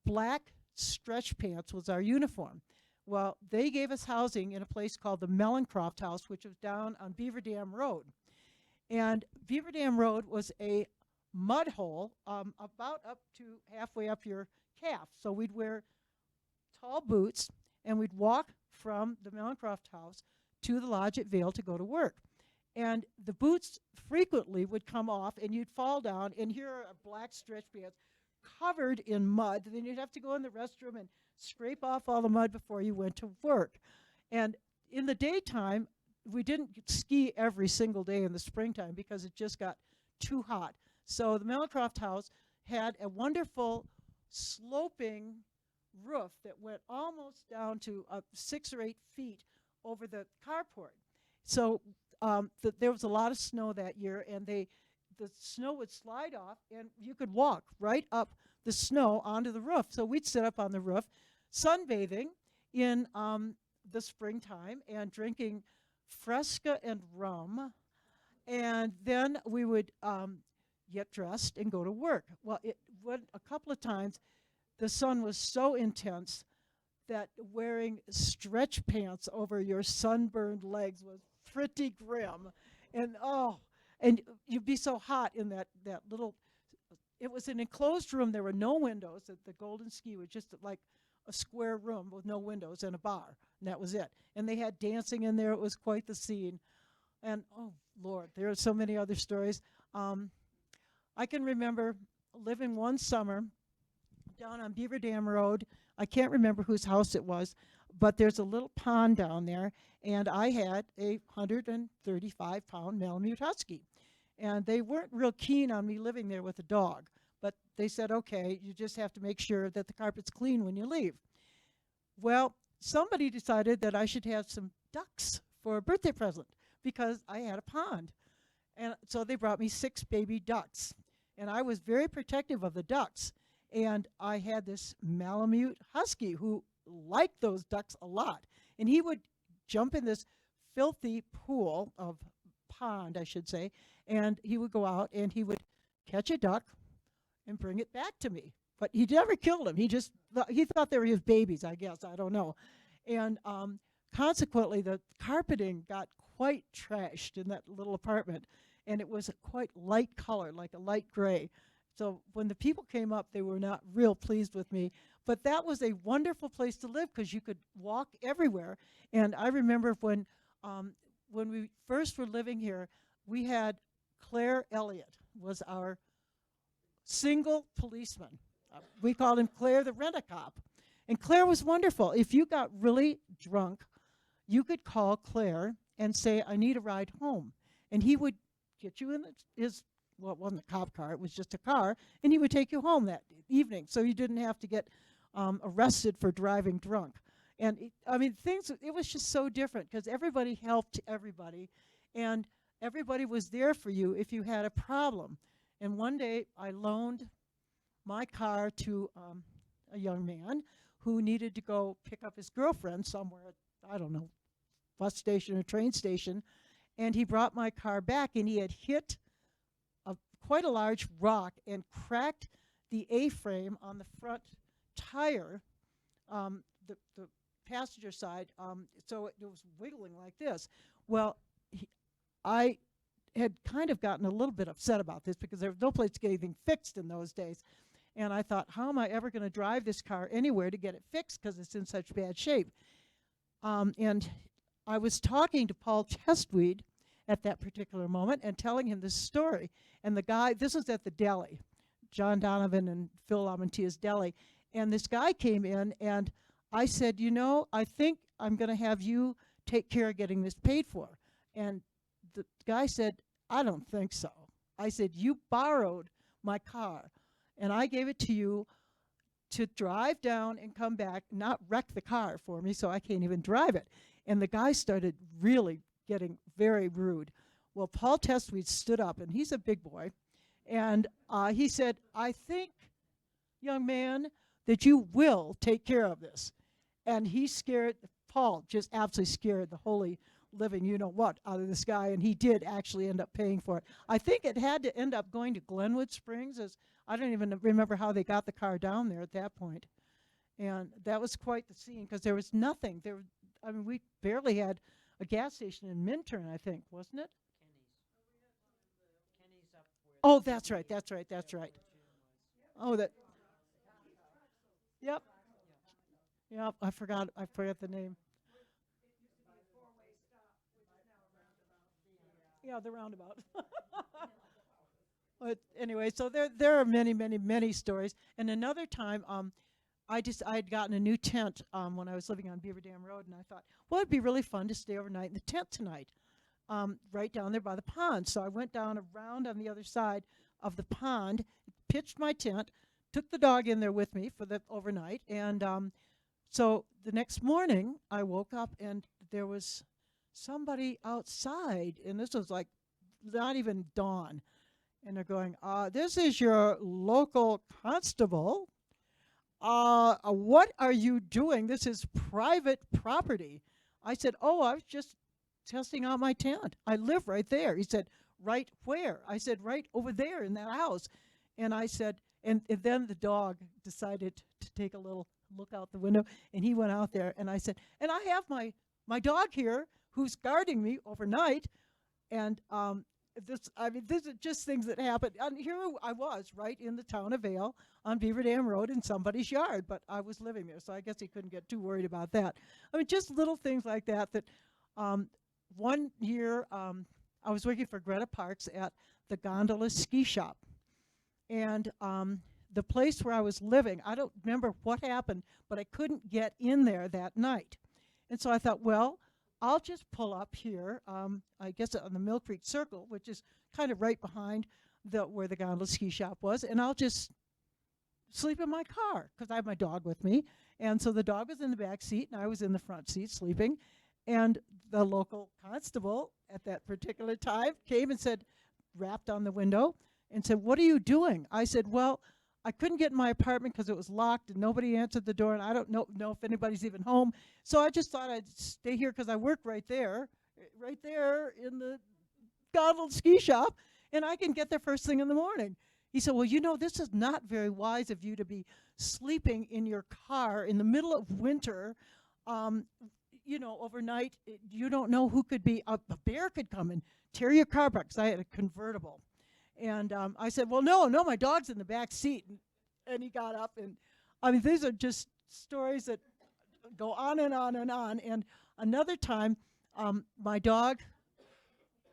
black stretch pants was our uniform. Well, they gave us housing in a place called the Mellencroft House, which was down on Beaver Dam Road. And Beaver Dam Road was a mud hole about up to halfway up your calf. So we'd wear tall boots, and we'd walk from the Mellencroft House to the lodge at Vail to go to work. And the boots frequently would come off, and you'd fall down, and here are black stretch pants covered in mud. Then you'd have to go in the restroom and scrape off all the mud before you went to work. And in the daytime, we didn't ski every single day in the springtime because it just got too hot. So the Mellencroft House had a wonderful sloping roof that went almost down to 6 or 8 feet over the carport. So there was a lot of snow that year, and the snow would slide off, and you could walk right up the snow onto the roof. So we'd sit up on the roof, sunbathing in the springtime and drinking Fresca and rum, and then we would get dressed and go to work. Well, a couple of times the sun was so intense that wearing stretch pants over your sunburned legs was pretty grim. And and you'd be so hot in that little, it was an enclosed room. There were no windows. The Golden Ski was just like a square room with no windows and a bar, and that was it. And they had dancing in there. It was quite the scene. And oh Lord, there are so many other stories. I can remember living one summer down on Beaver Dam Road. I can't remember whose house it was, but there's a little pond down there, and I had a 135-pound Malamute Husky. And they weren't real keen on me living there with a dog, but they said, okay, you just have to make sure that the carpet's clean when you leave. Well, somebody decided that I should have some ducks for a birthday present because I had a pond. And so they brought me 6 baby ducks. And I was very protective of the ducks. And I had this Malamute Husky who liked those ducks a lot. And he would jump in this filthy pond, I should say, and he would go out and he would catch a duck and bring it back to me. But he never killed him. He thought they were his babies, I guess. I don't know. And consequently, the carpeting got quite trashed in that little apartment, and it was a quite light color, like a light gray. So when the people came up, they were not real pleased with me. But that was a wonderful place to live because you could walk everywhere. And I remember when we first were living here, we had Claire Elliott was our single policeman. We called him Claire the Rent-A-Cop. And Claire was wonderful. If you got really drunk, you could call Claire and say, I need a ride home. And he would get you in his, well, it wasn't a cop car, it was just a car, and he would take you home that evening. So you didn't have to get arrested for driving drunk. And it was just so different because everybody helped everybody, and everybody was there for you if you had a problem. And one day I loaned my car to a young man who needed to go pick up his girlfriend somewhere, I don't know, bus station or train station, and he brought my car back, and he had hit quite a large rock and cracked the A-frame on the front tire, the passenger side, so it was wiggling like this. Well, I had kind of gotten a little bit upset about this because there was no place to get anything fixed in those days. And I thought, how am I ever going to drive this car anywhere to get it fixed because it's in such bad shape? And I was talking to Paul Chestweed at that particular moment and telling him this story. And the guy, this was at the deli, John Donovan and Phil Lamantia's deli. And this guy came in, and I said, you know, I think I'm going to have you take care of getting this paid for. And the guy said, I don't think so. I said, you borrowed my car, and I gave it to you to drive down and come back, not wreck the car for me so I can't even drive it. And the guy started really getting very rude. Well, Paul Chestweed stood up, and he's a big boy, and he said, I think, young man, that you will take care of this. And he scared, Paul just absolutely scared the holy living you-know-what out of this guy, and he did actually end up paying for it. I think it had to end up going to Glenwood Springs. As I don't even remember how they got the car down there at that point. And that was quite the scene because there was nothing. I mean, we barely had a gas station in Minturn, I think, wasn't it? Kenny's up where Oh, the that's right, Jebbie that's right, that's right. gym was. Oh, that. Yep. Yep, I forgot the name. Yeah, the roundabout. But anyway, so there are many, many, many stories. And another time, I had gotten a new tent when I was living on Beaver Dam Road, and I thought, well, it'd be really fun to stay overnight in the tent tonight, right down there by the pond. So I went down around on the other side of the pond, pitched my tent, took the dog in there with me for the overnight, and so the next morning I woke up and there was somebody outside, and this was like not even dawn, and they're going, this is your local constable. What are you doing? This is private property. I said, oh, I was just testing out my tent. I live right there. He said, right where? I said, right over there in that house. And I said, and then the dog decided to take a little look out the window, and he went out there, and I said, and I have my dog here who's guarding me overnight, and these are just things that happen. And here I was, right in the town of Vail on Beaver Dam Road in somebody's yard, but I was living there, so I guess he couldn't get too worried about that. I mean, just little things like that. One year, I was working for Greta Parks at the Gondola Ski Shop, and the place where I was living, I don't remember what happened, but I couldn't get in there that night. And so I thought, well, I'll just pull up here, I guess on the Mill Creek Circle, which is kind of right behind where the Gondola Ski Shop was, and I'll just sleep in my car because I have my dog with me. And so the dog was in the back seat, and I was in the front seat sleeping. And the local constable at that particular time came and said, rapped on the window and said, what are you doing? I said, well, I couldn't get in my apartment because it was locked and nobody answered the door, and I don't know if anybody's even home. So I just thought I'd stay here because I work right there in the Gondola Ski Shop, and I can get there first thing in the morning. He said, well, you know, this is not very wise of you to be sleeping in your car in the middle of winter, overnight. You don't know who could be. A bear could come and tear your car apart because I had a convertible. And I said, well, no, my dog's in the back seat. And he got up. And, I mean, these are just stories that go on and on and on. And another time, my dog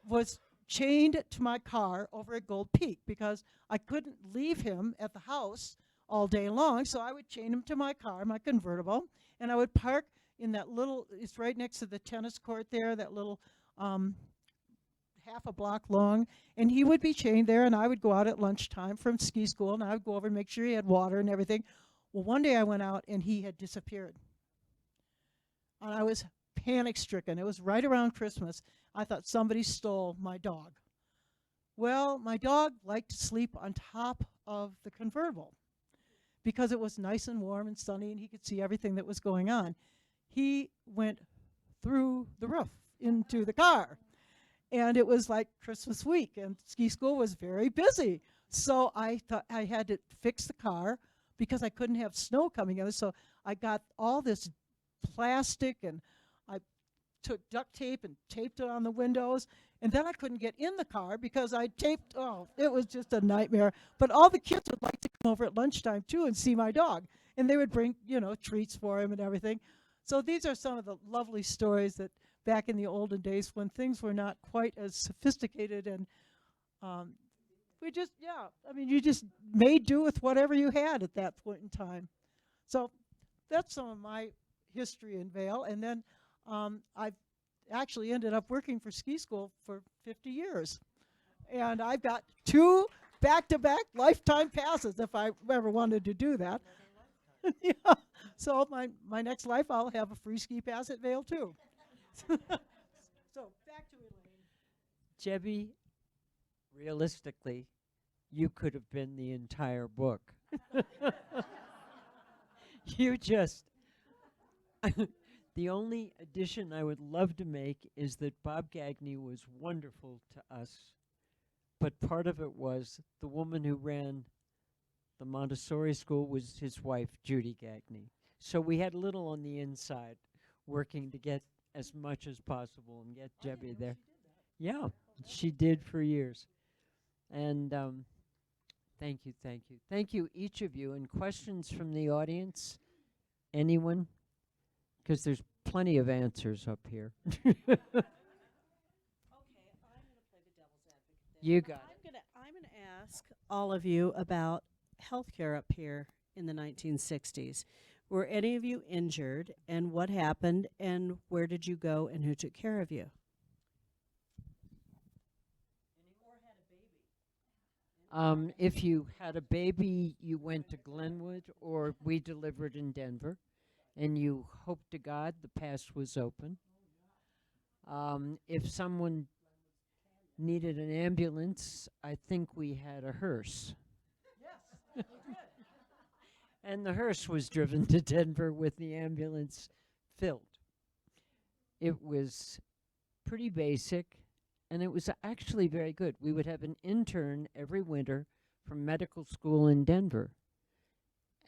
was chained to my car over at Gold Peak because I couldn't leave him at the house all day long. So I would chain him to my car, my convertible, and I would park in that little, it's right next to the tennis court there, that little half a block long, and he would be chained there, and I would go out at lunchtime from ski school, and I would go over and make sure he had water and everything. Well, one day I went out, and he had disappeared. And I was panic-stricken. It was right around Christmas. I thought somebody stole my dog. Well, my dog liked to sleep on top of the convertible because it was nice and warm and sunny, and he could see everything that was going on. He went through the roof into the car. And it was like Christmas week, and ski school was very busy. So I thought I had to fix the car because I couldn't have snow coming in. So I got all this plastic, and I took duct tape and taped it on the windows. And then I couldn't get in the car because I taped, it was just a nightmare. But all the kids would like to come over at lunchtime too and see my dog. And they would bring, treats for him and everything. So these are some of the lovely stories that back in the olden days when things were not quite as sophisticated, and you just made do with whatever you had at that point in time. So that's some of my history in Vail. And then I've actually ended up working for ski school for 50 years. And I've got 2 back-to-back lifetime passes if I ever wanted to do that. Yeah. So my next life, I'll have a free ski pass at Vail too. So back to Elaine. Jebbie, realistically, you could have been the entire book. You just... The only addition I would love to make is that Bob Gagney was wonderful to us, but part of it was the woman who ran the Montessori school was his wife, Judy Gagney. So we had a little on the inside working to get as much as possible and get Jebbie there. Yeah, she did for years. And thank you, thank you. Thank you, each of you. And questions from the audience? Anyone? Because there's plenty of answers up here. Okay, I'm going to play the devil's advocate. You got it. I'm going to ask all of you about healthcare up here in the 1960s. Were any of you injured, and what happened, and where did you go, and who took care of you? If you had a baby, you went to Glenwood, or we delivered in Denver, and you hoped to God the pass was open. If someone needed an ambulance, I think we had a hearse. Yes, we did. And the hearse was driven to Denver with the ambulance filled. It was pretty basic, and it was actually very good. We would have an intern every winter from medical school in Denver.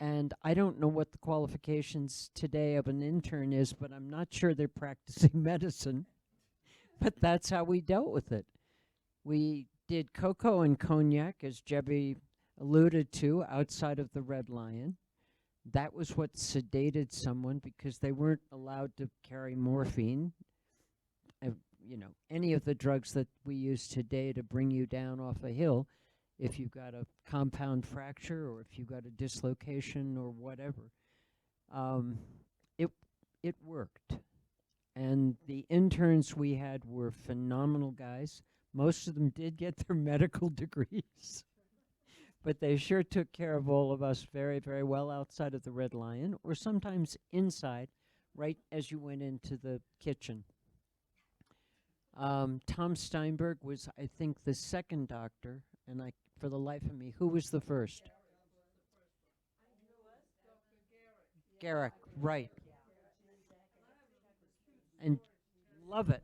And I don't know what the qualifications today of an intern is, but I'm not sure they're practicing medicine. But that's how we dealt with it. We did cocoa and cognac, as Jebbie alluded to, outside of the Red Lion. That was what sedated someone because they weren't allowed to carry morphine. Any of the drugs that we use today to bring you down off a hill, if you've got a compound fracture or if you've got a dislocation or whatever, it worked. And the interns we had were phenomenal guys. Most of them did get their medical degrees. But they sure took care of all of us very, very well outside of the Red Lion, or sometimes inside, right as you went into the kitchen. Tom Steinberg was, I think, the second doctor, and for the life of me, who was the first? Garrick, right. And love it.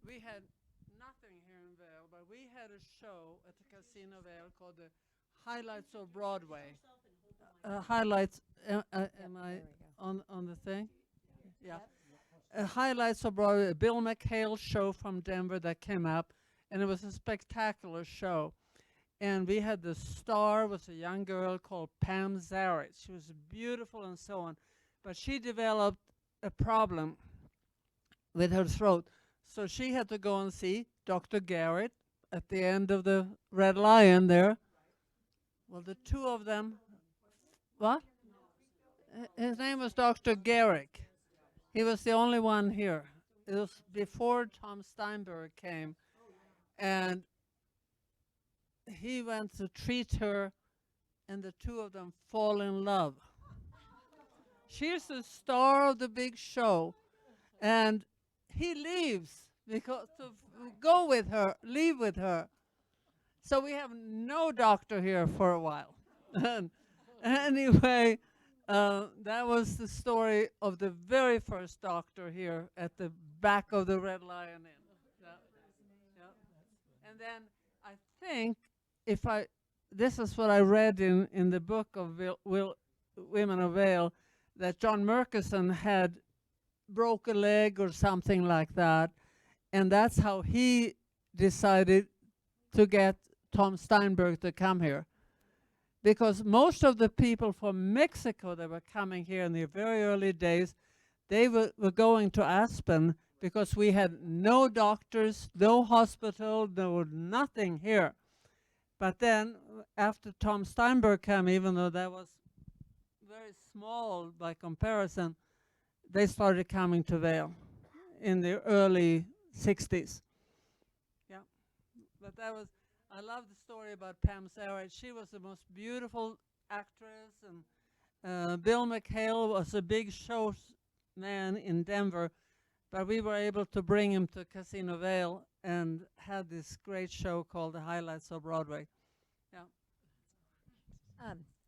We had nothing here in Vail, but we had a show at the Casino Vail called the Highlights of Broadway. Highlights, am I on the thing? Yeah. Highlights of Broadway, a Bill McHale show from Denver that came up, and it was a spectacular show. And we had the star was a young girl called Pam Zaret. She was beautiful and so on, but she developed a problem with her throat. So she had to go and see Dr. Garrett at the end of the Red Lion there. Well, the two of them, what? His name was Dr. Garrick. He was the only one here. It was before Tom Steinberg came, and he went to treat her, and the two of them fall in love. She's the star of the big show, and he leaves because to go with her, leave with her. So we have no doctor here for a while. And anyway, That was the story of the very first doctor here at the back of the Red Lion Inn. Yeah. Yeah. And then I think this is what I read in the book of Women of Vail, that John Murkison had broke a leg or something like that, and that's how he decided to get Tom Steinberg to come here. Because most of the people from Mexico that were coming here in the very early days, they were going to Aspen because we had no doctors, no hospital, there was nothing here. But then after Tom Steinberg came, even though that was very small by comparison, they started coming to Vail in the early 60s. Yeah, but that was, I love the story about Pam Sarah. She was the most beautiful actress, and Bill McHale was a big showman in Denver, but we were able to bring him to Casino Vail and had this great show called The Highlights of Broadway. Yeah.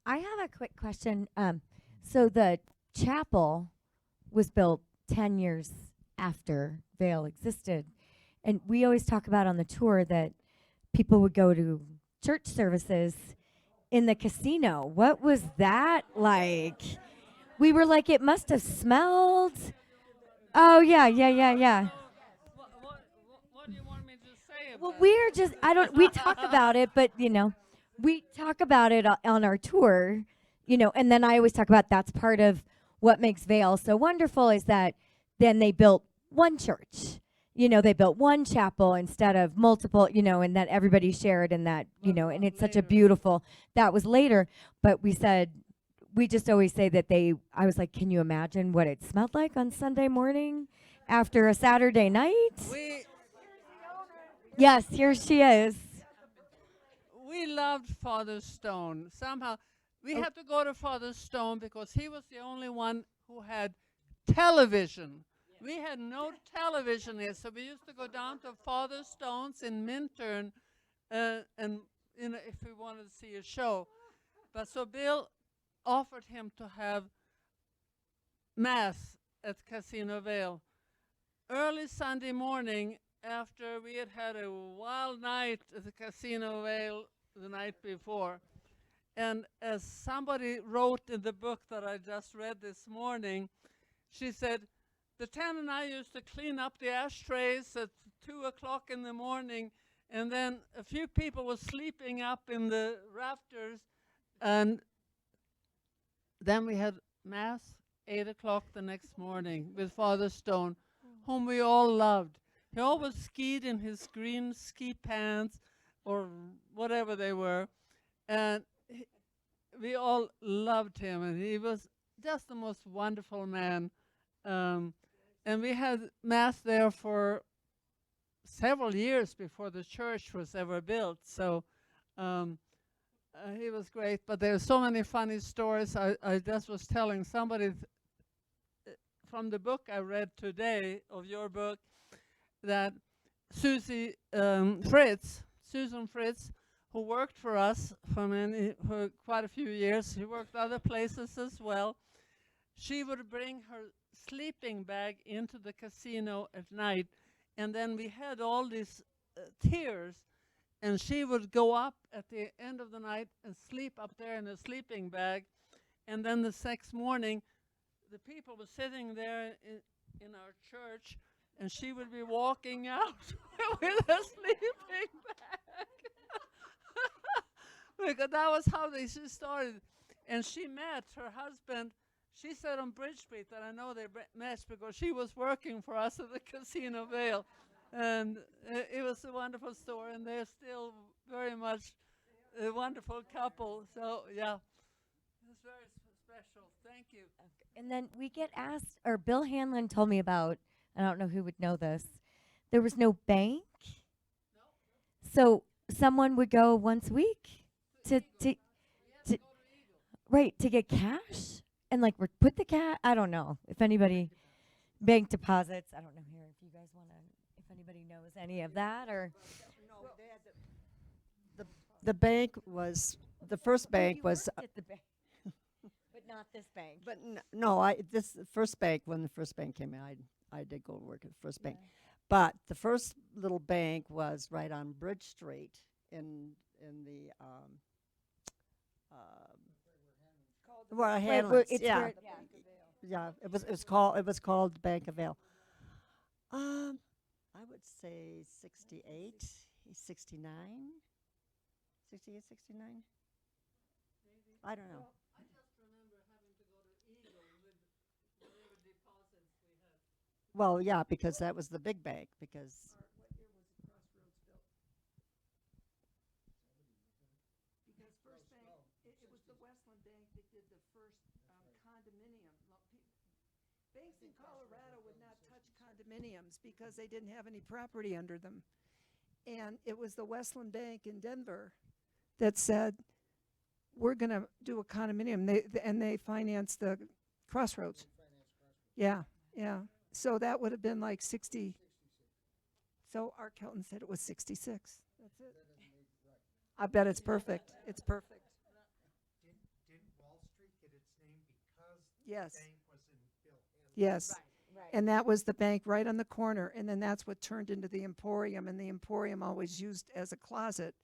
I have a quick question. So the chapel was built 10 years after Vail existed. And we always talk about on the tour that people would go to church services in the casino. What was that like? We were like, it must have smelled. Oh, yeah. What do you want me to say about Well, we're just, we talk about it, but, we talk about it on our tour, and then I always talk about that's part of what makes Vail so wonderful is that then they built one church. They built one chapel instead of multiple, and that everybody shared and that, and it's such a beautiful, that was later. But we just always say that I was like, can you imagine what it smelled like on Sunday morning after a Saturday night? Yes, here she is. We loved Father Stone. Somehow, we had to go to Father Stone because he was the only one who had television. We had no television here, so we used to go down to Father Stone's in Minturn, and if we wanted to see a show. But so Bill offered him to have Mass at Casino Vail early Sunday morning after we had a wild night at the Casino Vail the night before. And as somebody wrote in the book that I just read this morning, she said, the Tan and I used to clean up the ashtrays at 2 o'clock in the morning, and then a few people were sleeping up in the rafters, and then we had Mass 8 o'clock the next morning with Father Stone, whom we all loved. He always skied in his green ski pants or whatever they were, and we all loved him, and he was just the most wonderful man. And we had Mass there for several years before the church was ever built. So he was great. But there are so many funny stories. I just was telling somebody from the book I read today, of your book, that Susan Fritz, who worked for us for quite a few years, she worked other places as well, she would bring her sleeping bag into the casino at night, and then we had all these tiers, and she would go up at the end of the night and sleep up there in a sleeping bag, and then the next morning the people were sitting there in our church, and she would be walking out with a sleeping bag. Because that was how she started. And she met her husband. She said on Bridge Street that I know they met because she was working for us at the Casino Vail. And it was a wonderful story, and they're still very much a wonderful couple. So, yeah, it's very special. Thank you. And then we get asked, or Bill Hanlon told me about, I don't know who would know this, there was no bank. No. So someone would go once a week to right, to get cash and like put the cash. I don't know if anybody bank deposits. I don't know here if you guys want to, if anybody knows any of that or. No, the bank was, the first bank was, At the bank. But not this bank. But no, this first bank, when the first bank came in, I did go work at the first bank. But the first little bank was right on Bridge Street in the where Hanlon's, it's yeah. where- Yeah, it was called Bank of Vail. I would say 68, 69, 68, 69. I don't know. I just remember having to go to Eagle with whatever deposits we had. Well, yeah, because that was the big bank. Because What year was the Crossroads built? Because First Bank, it was the Westland Bank that did the first condominium. Banks in Colorado would not touch condominiums because they didn't have any property under them. And it was the Westland Bank in Denver that said, we're going to do a condominium. And they financed the Crossroads. Yeah, yeah. So that would have been like 60. So Art Kelton said it was 66. That's it. I bet it's perfect. It's perfect. Didn't Wall Street get its name because Yes. the bank was in Bill? Yes. Right. And that was the bank right on the corner. And then that's what turned into the Emporium. And the Emporium always used as a closet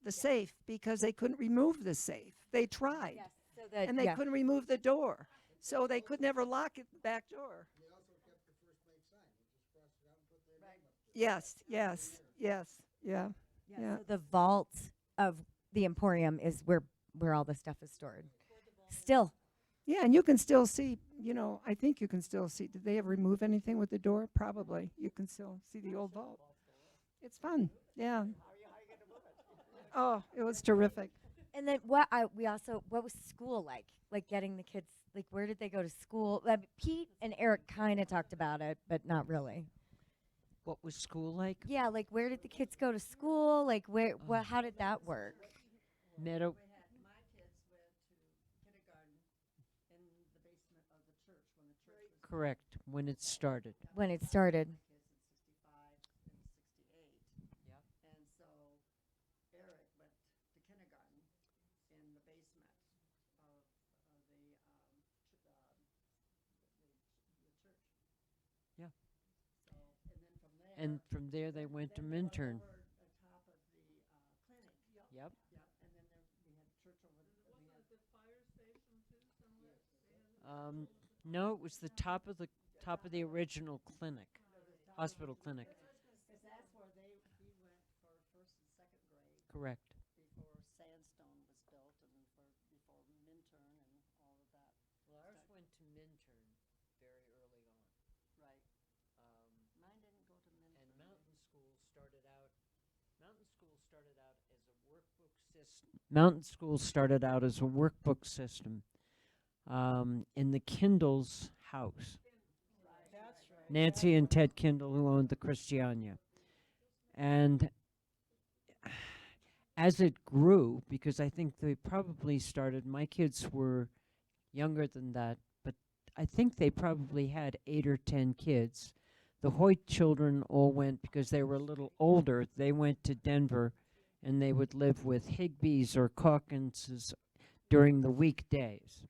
the safe because they couldn't remove the safe. They tried. Yes. So that, And they couldn't remove the door. So they could never lock it, the back door. They also kept the first bank sign. They just crossed it out and put their name up there. Yes, yes, yes, yeah. Yeah. So the vault of the Emporium is where all the stuff is stored. Still. Yeah, and you can still see, I think you can still see. Did they ever remove anything with the door? Probably. You can still see the old vault. It's fun. Yeah. Oh, it was terrific. And then what was school like? Like getting the kids, like where did they go to school? Pete and Eric kind of talked about it, but not really. What was school like? Yeah, like where did the kids go to school? Like how did that work? Meadow. My kids went to kindergarten in the basement of the church when the church was Correct. When it started. When it started. kids in 65 and 68. Yep. And so Eric went to kindergarten in the basement of the church. Yeah. So, And from there they went to Minturn. over the top of the clinic. Yep. Yep. And then we had church over there. The fire station too somewhere? No, it was the top of the original clinic, hospital clinic. Because that's where he went for first and second grade Correct. before Sandstone was built and before Minturn and all of that. Well, ours went to Minturn very early on. Right. Mine didn't go to Minturn. And Mountain School started out as a workbook system. Mountain School started out as a workbook system in the Kindle's house. That's right. Nancy and Ted Kindle, who owned the Christiania. And as it grew, because I think they probably started, my kids were younger than that, but I think they probably had 8 or 10 kids. The Hoyt children all went, because they were a little older, they went to Denver and they would live with Higbees or Calkinses during the weekdays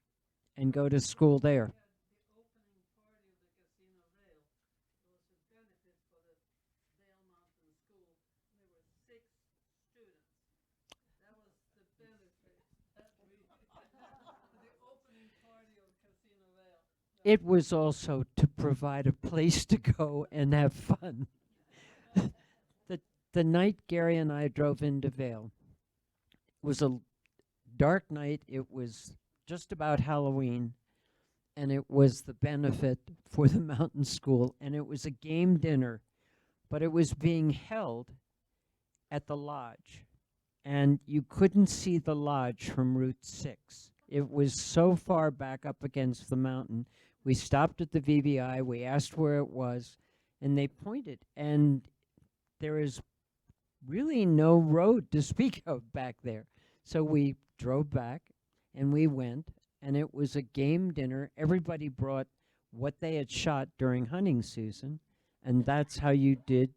and go to school there. The opening party of the Casino Vail, it was a benefit for the Vail Mountain School. There were 6 students. That was the benefit. The opening party of Casino Vail. It was also to provide a place to go and have fun. The night Gary and I drove into Vail was a dark night. It was just about Halloween, and it was the benefit for the mountain school, and it was a game dinner, but it was being held at the lodge, and you couldn't see the lodge from Route 6. It was so far back up against the mountain. We stopped at the VBI, we asked where it was, and they pointed, and there is really no road to speak of back there. So we drove back, and we went, and it was a game dinner. Everybody brought what they had shot during hunting season, and that's how you did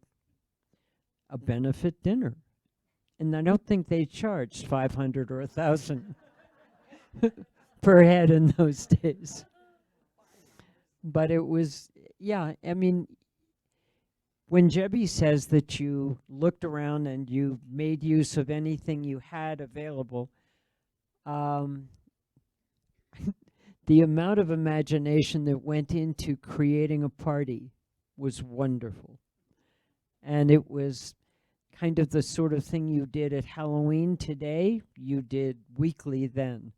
a benefit dinner. And I don't think they charged $500 or $1,000. per head in those days. But it was, yeah, I mean, when Jebbie says that you looked around and you made use of anything you had available, um, the amount of imagination that went into creating a party was wonderful. And it was kind of the sort of thing you did at Halloween today, you did weekly then.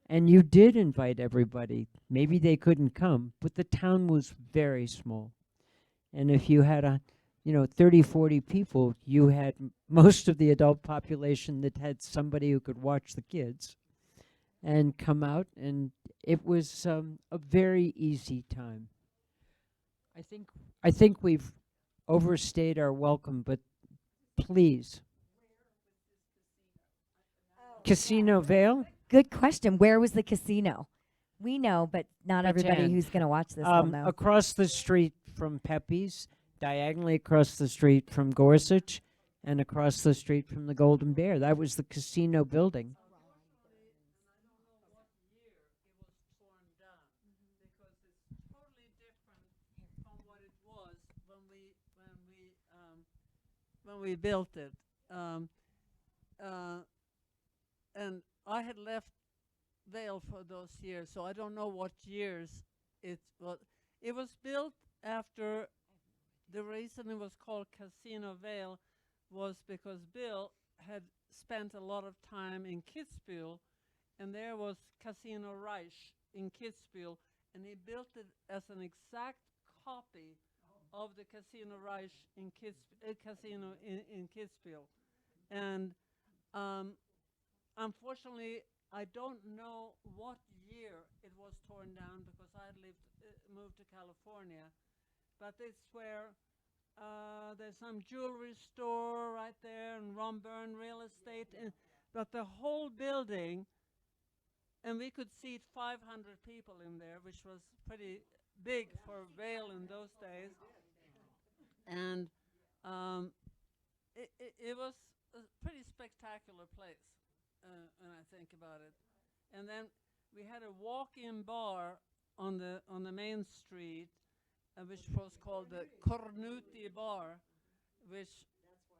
And you did invite everybody. Maybe they couldn't come, but the town was very small. And if you had 30, 40 people, you had most of the adult population that had somebody who could watch the kids and come out, and it was a very easy time. I think we've overstayed our welcome, but please. Casino Vail? Good question. Where was the casino? We know, but not everybody Pretend. who's going to watch this will know. Across the street from Pepe's, diagonally across the street from Gorsuch, and across the street from the Golden Bear. That was the casino building. When we built it. And I had left Vail for those years, so I don't know what years it was. It was built after, the reason it was called Casino Vail was because Bill had spent a lot of time in Kitzbühel, and there was Casino Reich in Kitzbühel, and he built it as an exact copy of the Casino Reich in casino in Kitzbühel. And unfortunately, I don't know what year it was torn down because I had moved to California. But it's where there's some jewelry store right there and Ron Byrne Real Estate. But the whole building, and we could seat 500 people in there, which was pretty big for Vail in those days. And it was a pretty spectacular place when I think about it. And then we had a walk-in bar on the main street, which was called the Cornuti Bar, which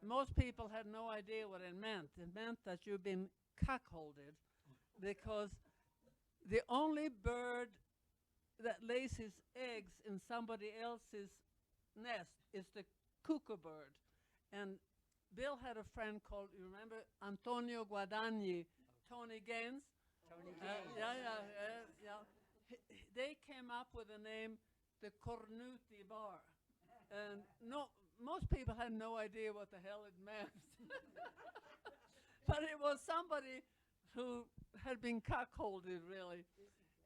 most people had no idea what it meant. It meant that you've been cuckolded, because the only bird that lays his eggs in somebody else's nest is the cuckoo bird. And Bill had a friend called, you remember, Antonio Guadagni, Tony Gaines? Yeah. They came up with the name, the Cornuti Bar. And most people had no idea what the hell it meant. But it was somebody who had been cuckolded, really.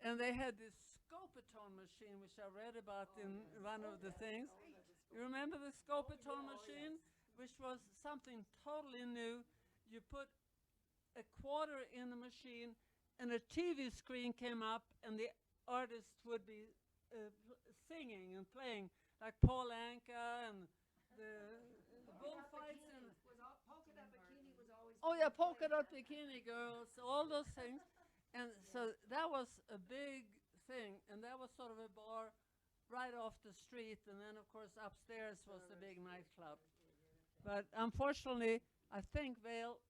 And they had this Scopitone machine, which I read about in one of the things. You remember the Scopitone machine? Which was something totally new. You put a quarter in the machine, and a TV screen came up, and the artist would be singing and playing, like Paul Anka and the bullfights. And Polka Dot Bikini was always. Oh yeah, Polka Dot Bikini Girls, all those things. And so that was a big thing, and that was sort of a bar right off the street, and then of course upstairs was the big nightclub. But unfortunately, I think Vail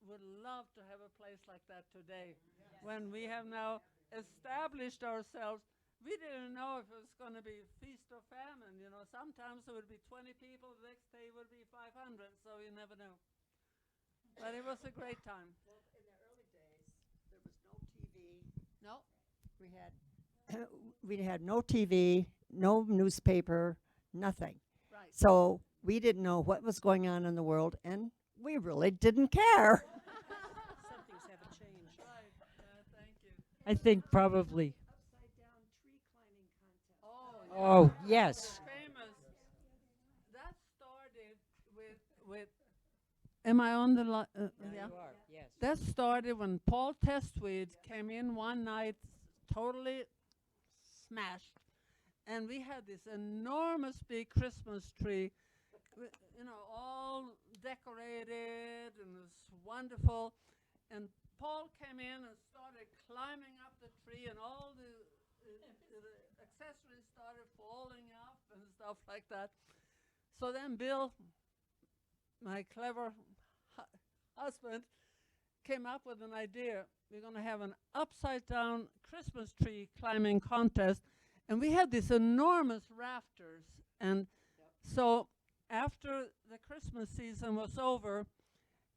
would love to have a place like that today. Yes. When we have now established ourselves, we didn't know if it was going to be feast or famine. You know, sometimes it would be 20 people, the next day it would be 500, so you never know. But it was a great time. Well, in the early days, there was no TV. No? We had no TV, no newspaper, nothing. Right. So we didn't know what was going on in the world, and we really didn't care. Some things haven't changed. Right. Thank you. I think probably. Upside down tree climbing contest. Oh, yes. Famous. That started with. Am I on the line? Yeah. You are, yes. That started when Paul Testweed came in one night, totally smashed, and we had this enormous big Christmas tree, all decorated, and it was wonderful. and Paul came in and started climbing up the tree, and all the accessories started falling up and stuff like that. So then Bill, my clever husband, came up with an idea. We're going to have an upside-down Christmas tree climbing contest, and we had these enormous rafters. And so after the Christmas season was over,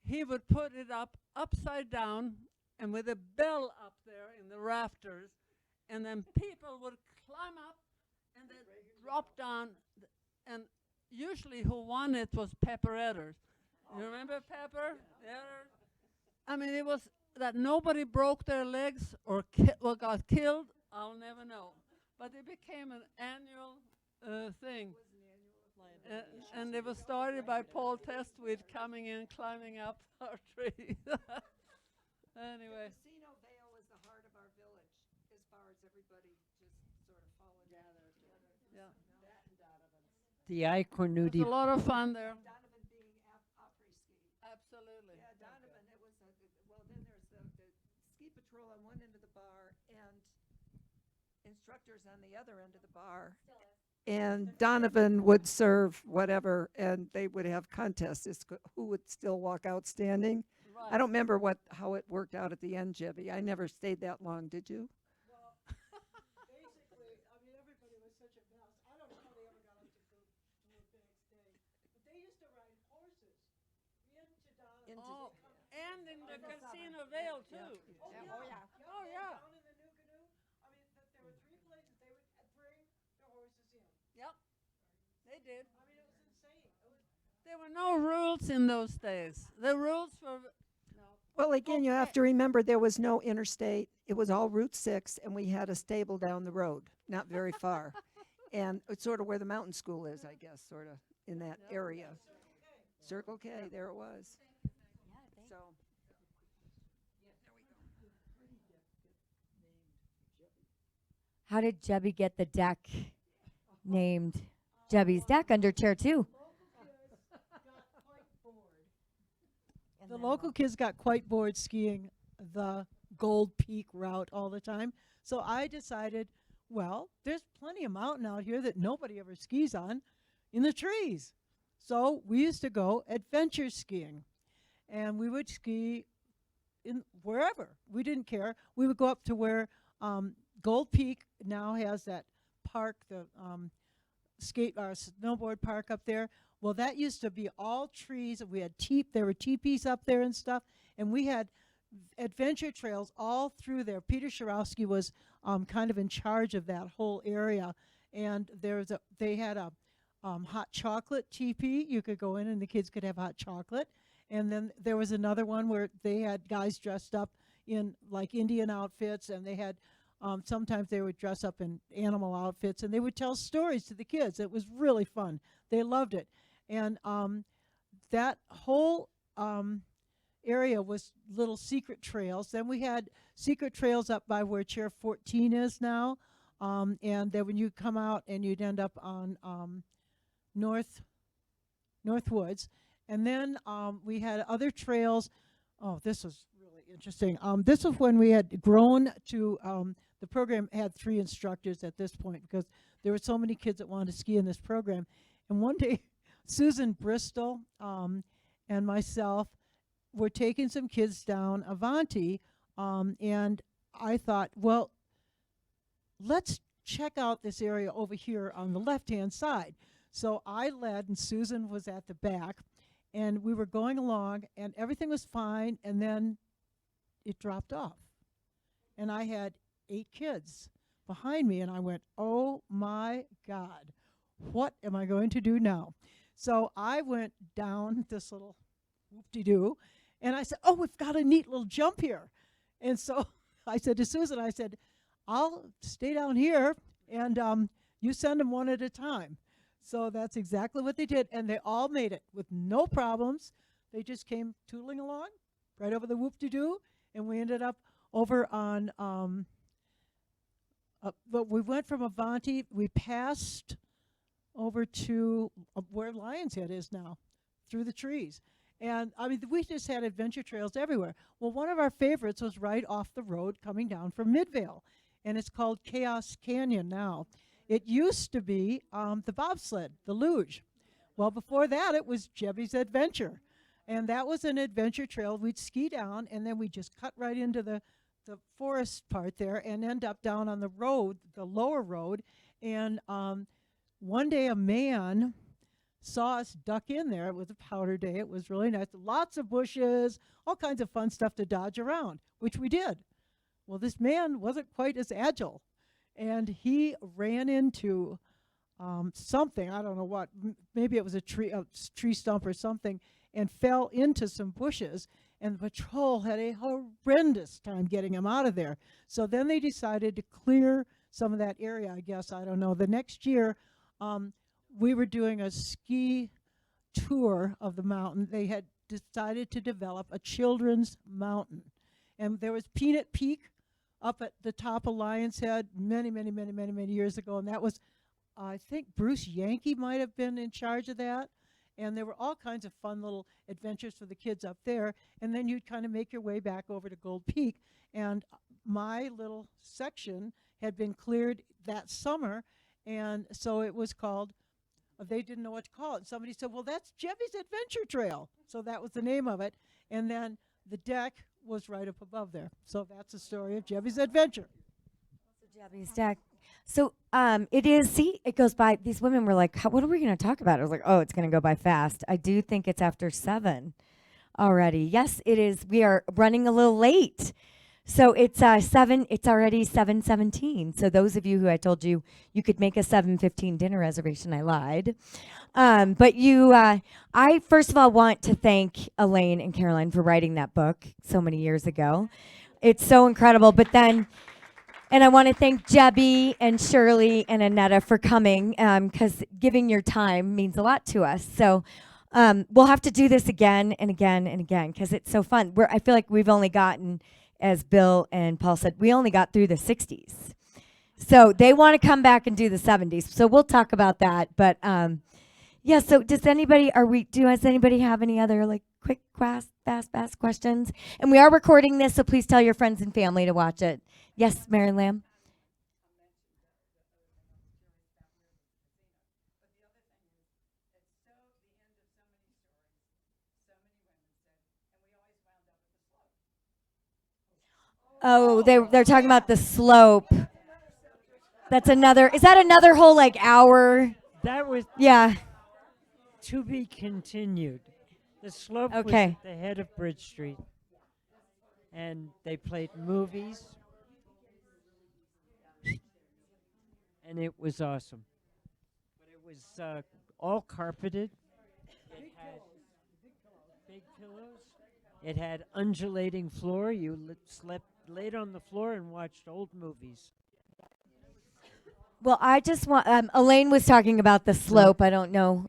he would put it up upside down and with a bell up there in the rafters, and then people would climb up and then drop down, and usually who won it was Pepper Edders. You remember Pepper? Edders? I mean, it was that nobody broke their legs or got killed. I'll never know. But it became an annual thing. And it was started by Paul Testwit coming in, climbing up our tree. Anyway. Casino Vail is the heart of our village, as far as everybody just sort of followed together. Yeah. That and Donovan's. The I It was a lot of fun there. Donovan being après ski. Absolutely. Yeah, Donovan, it was, well, then there's the ski patrol on one end of the bar and instructors on the other end of the bar. And Donovan would serve whatever, and they would have contests as who would still walk out standing. I don't remember how it worked out at the end, Jebbie. I never stayed that long, did you? Basically, I mean, everybody was such a mess. I don't know how they ever got up to go the next day. But they used to ride horses into Donovan. And in the Casino Vail, too. Oh, yeah. Oh, yeah. Down in the new canoe. I mean, there were 3 places they would bring the horses in. Yep, they did. I mean, it was insane. There were no rules in those days. The rules were Well, again, you have to remember there was no interstate. It was all Route 6, and we had a stable down the road, not very far. And it's sort of where the mountain school is, I guess, sort of in that area. Circle K, there it was. So, How did Jebbie get the deck named Jebbie's Deck under chair 2? The local kids got quite bored skiing the Gold Peak route all the time. So I decided, well, there's plenty of mountain out here that nobody ever skis on in the trees. So we used to go adventure skiing. And we would ski in wherever. We didn't care. We would go up to where Gold Peak now has that park, the snowboard park up there. Well, that used to be all trees. We had there were teepees up there and stuff, and we had adventure trails all through there. Peter Sharowski was kind of in charge of that whole area, and they had a hot chocolate teepee. You could go in, and the kids could have hot chocolate. And then there was another one where they had guys dressed up in like Indian outfits, and they had sometimes they would dress up in animal outfits, and they would tell stories to the kids. It was really fun. They loved it. And that whole area was little secret trails. Then we had secret trails up by where Chair 14 is now. And then when you come out and you'd end up on North Woods. And then we had other trails. Oh, this was really interesting. This was when we had grown to, the program had 3 instructors at this point because there were so many kids that wanted to ski in this program. And one day, Susan Bristol and myself were taking some kids down Avanti, and I thought, well, let's check out this area over here on the left-hand side. So I led, and Susan was at the back, and we were going along, and everything was fine, and then it dropped off. And I had 8 kids behind me, and I went, oh, my God, what am I going to do now? So I went down this little whoop-de-doo, and I said, oh, we've got a neat little jump here. And so I said to Susan, I said, I'll stay down here, and you send them one at a time. So that's exactly what they did, and they all made it with no problems. They just came tootling along right over the whoop-de-doo, and we ended up over on, but we went from Avanti, we passed over to where Lion's Head is now, through the trees. And I mean, we just had adventure trails everywhere. Well, one of our favorites was right off the road coming down from Midvale, and it's called Chaos Canyon now. It used to be the bobsled, the luge. Well, before that, it was Jebbie's Adventure. And that was an adventure trail. We'd ski down, and then we'd just cut right into the forest part there and end up down on the road, the lower road. And one day a man saw us duck in there. It was a powder day. It was really nice. Lots of bushes, all kinds of fun stuff to dodge around, which we did. Well, this man wasn't quite as agile, and he ran into something. I don't know what. Maybe it was a tree stump or something, and fell into some bushes. And the patrol had a horrendous time getting him out of there. So then they decided to clear some of that area, I guess. I don't know. The next year, we were doing a ski tour of the mountain. They had decided to develop a children's mountain. And there was Peanut Peak up at the top of Lion's Head many years ago. And that was, I think Bruce Yankee might have been in charge of that. And there were all kinds of fun little adventures for the kids up there. And then you'd kind of make your way back over to Gold Peak. And my little section had been cleared that summer. And so it was called, they didn't know what to call it. And somebody said, well, that's Jebbie's Adventure Trail. So that was the name of it. And then the deck was right up above there. So that's the story of Jebbie's Adventure. Jebbie's deck. So it is, see, it goes by, these women were like, what are we going to talk about? I was like, oh, it's going to go by fast. I do think it's after 7 already. Yes, it is. We are running a little late. So it's 7, it's already 7:17. So those of you who I told you could make a 7:15 dinner reservation, I lied. But I first of all want to thank Elaine and Carolyn for writing that book so many years ago. It's so incredible. But then, and I want to thank Jebbie and Shirley and Annette for coming, because giving your time means a lot to us. So we'll have to do this again and again and again, because it's so fun. I feel like we've only gotten, as Bill and Paul said, we only got through the 60s. So they want to come back and do the 70s. So we'll talk about that. But yeah, so does anybody have any other like quick, fast questions? And we are recording this, so please tell your friends and family to watch it. Yes, Mary Lamb. Oh, they're talking about the slope. That's another. Is that another whole like hour? That was Yeah. to be continued. The slope was Okay. at the head of Bridge Street, and they played movies, and it was awesome. But it was all carpeted. It had big pillows. It had undulating floor. You laid on the floor and watched old movies. Well, I just want. Elaine was talking about the slope. I don't know.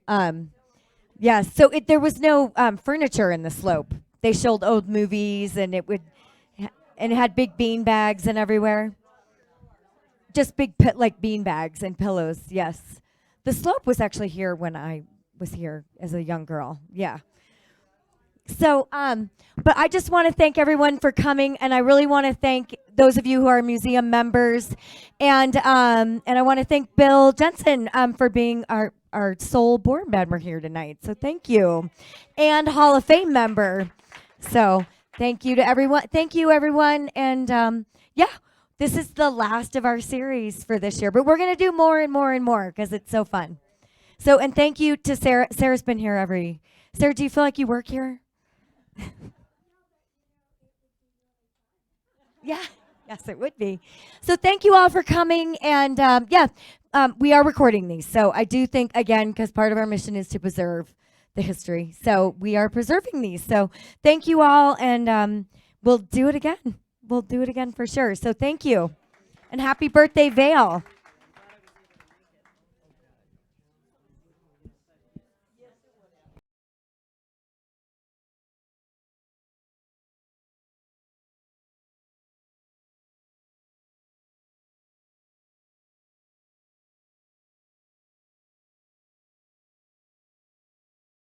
Yeah. So there was no furniture in the slope. They showed old movies, and it had big bean bags and everywhere. Just big bean bags and pillows. Yes. The slope was actually here when I was here as a young girl. Yeah. So, but I just want to thank everyone for coming, and I really want to thank those of you who are museum members, and I want to thank Bill Jensen for being our sole board member here tonight. So thank you, and Hall of Fame member. So thank you to everyone. Thank you, everyone, and yeah, this is the last of our series for this year, but we're gonna do more and more and more because it's so fun. So, and thank you to Sarah. Sarah's been here Sarah, do you feel like you work here? Yeah, yes, it would be. So thank you all for coming. And we are recording these. So I do think, again, because part of our mission is to preserve the history. So we are preserving these. So thank you all. And we'll do it again. We'll do it again for sure. So thank you. And happy birthday, Vail.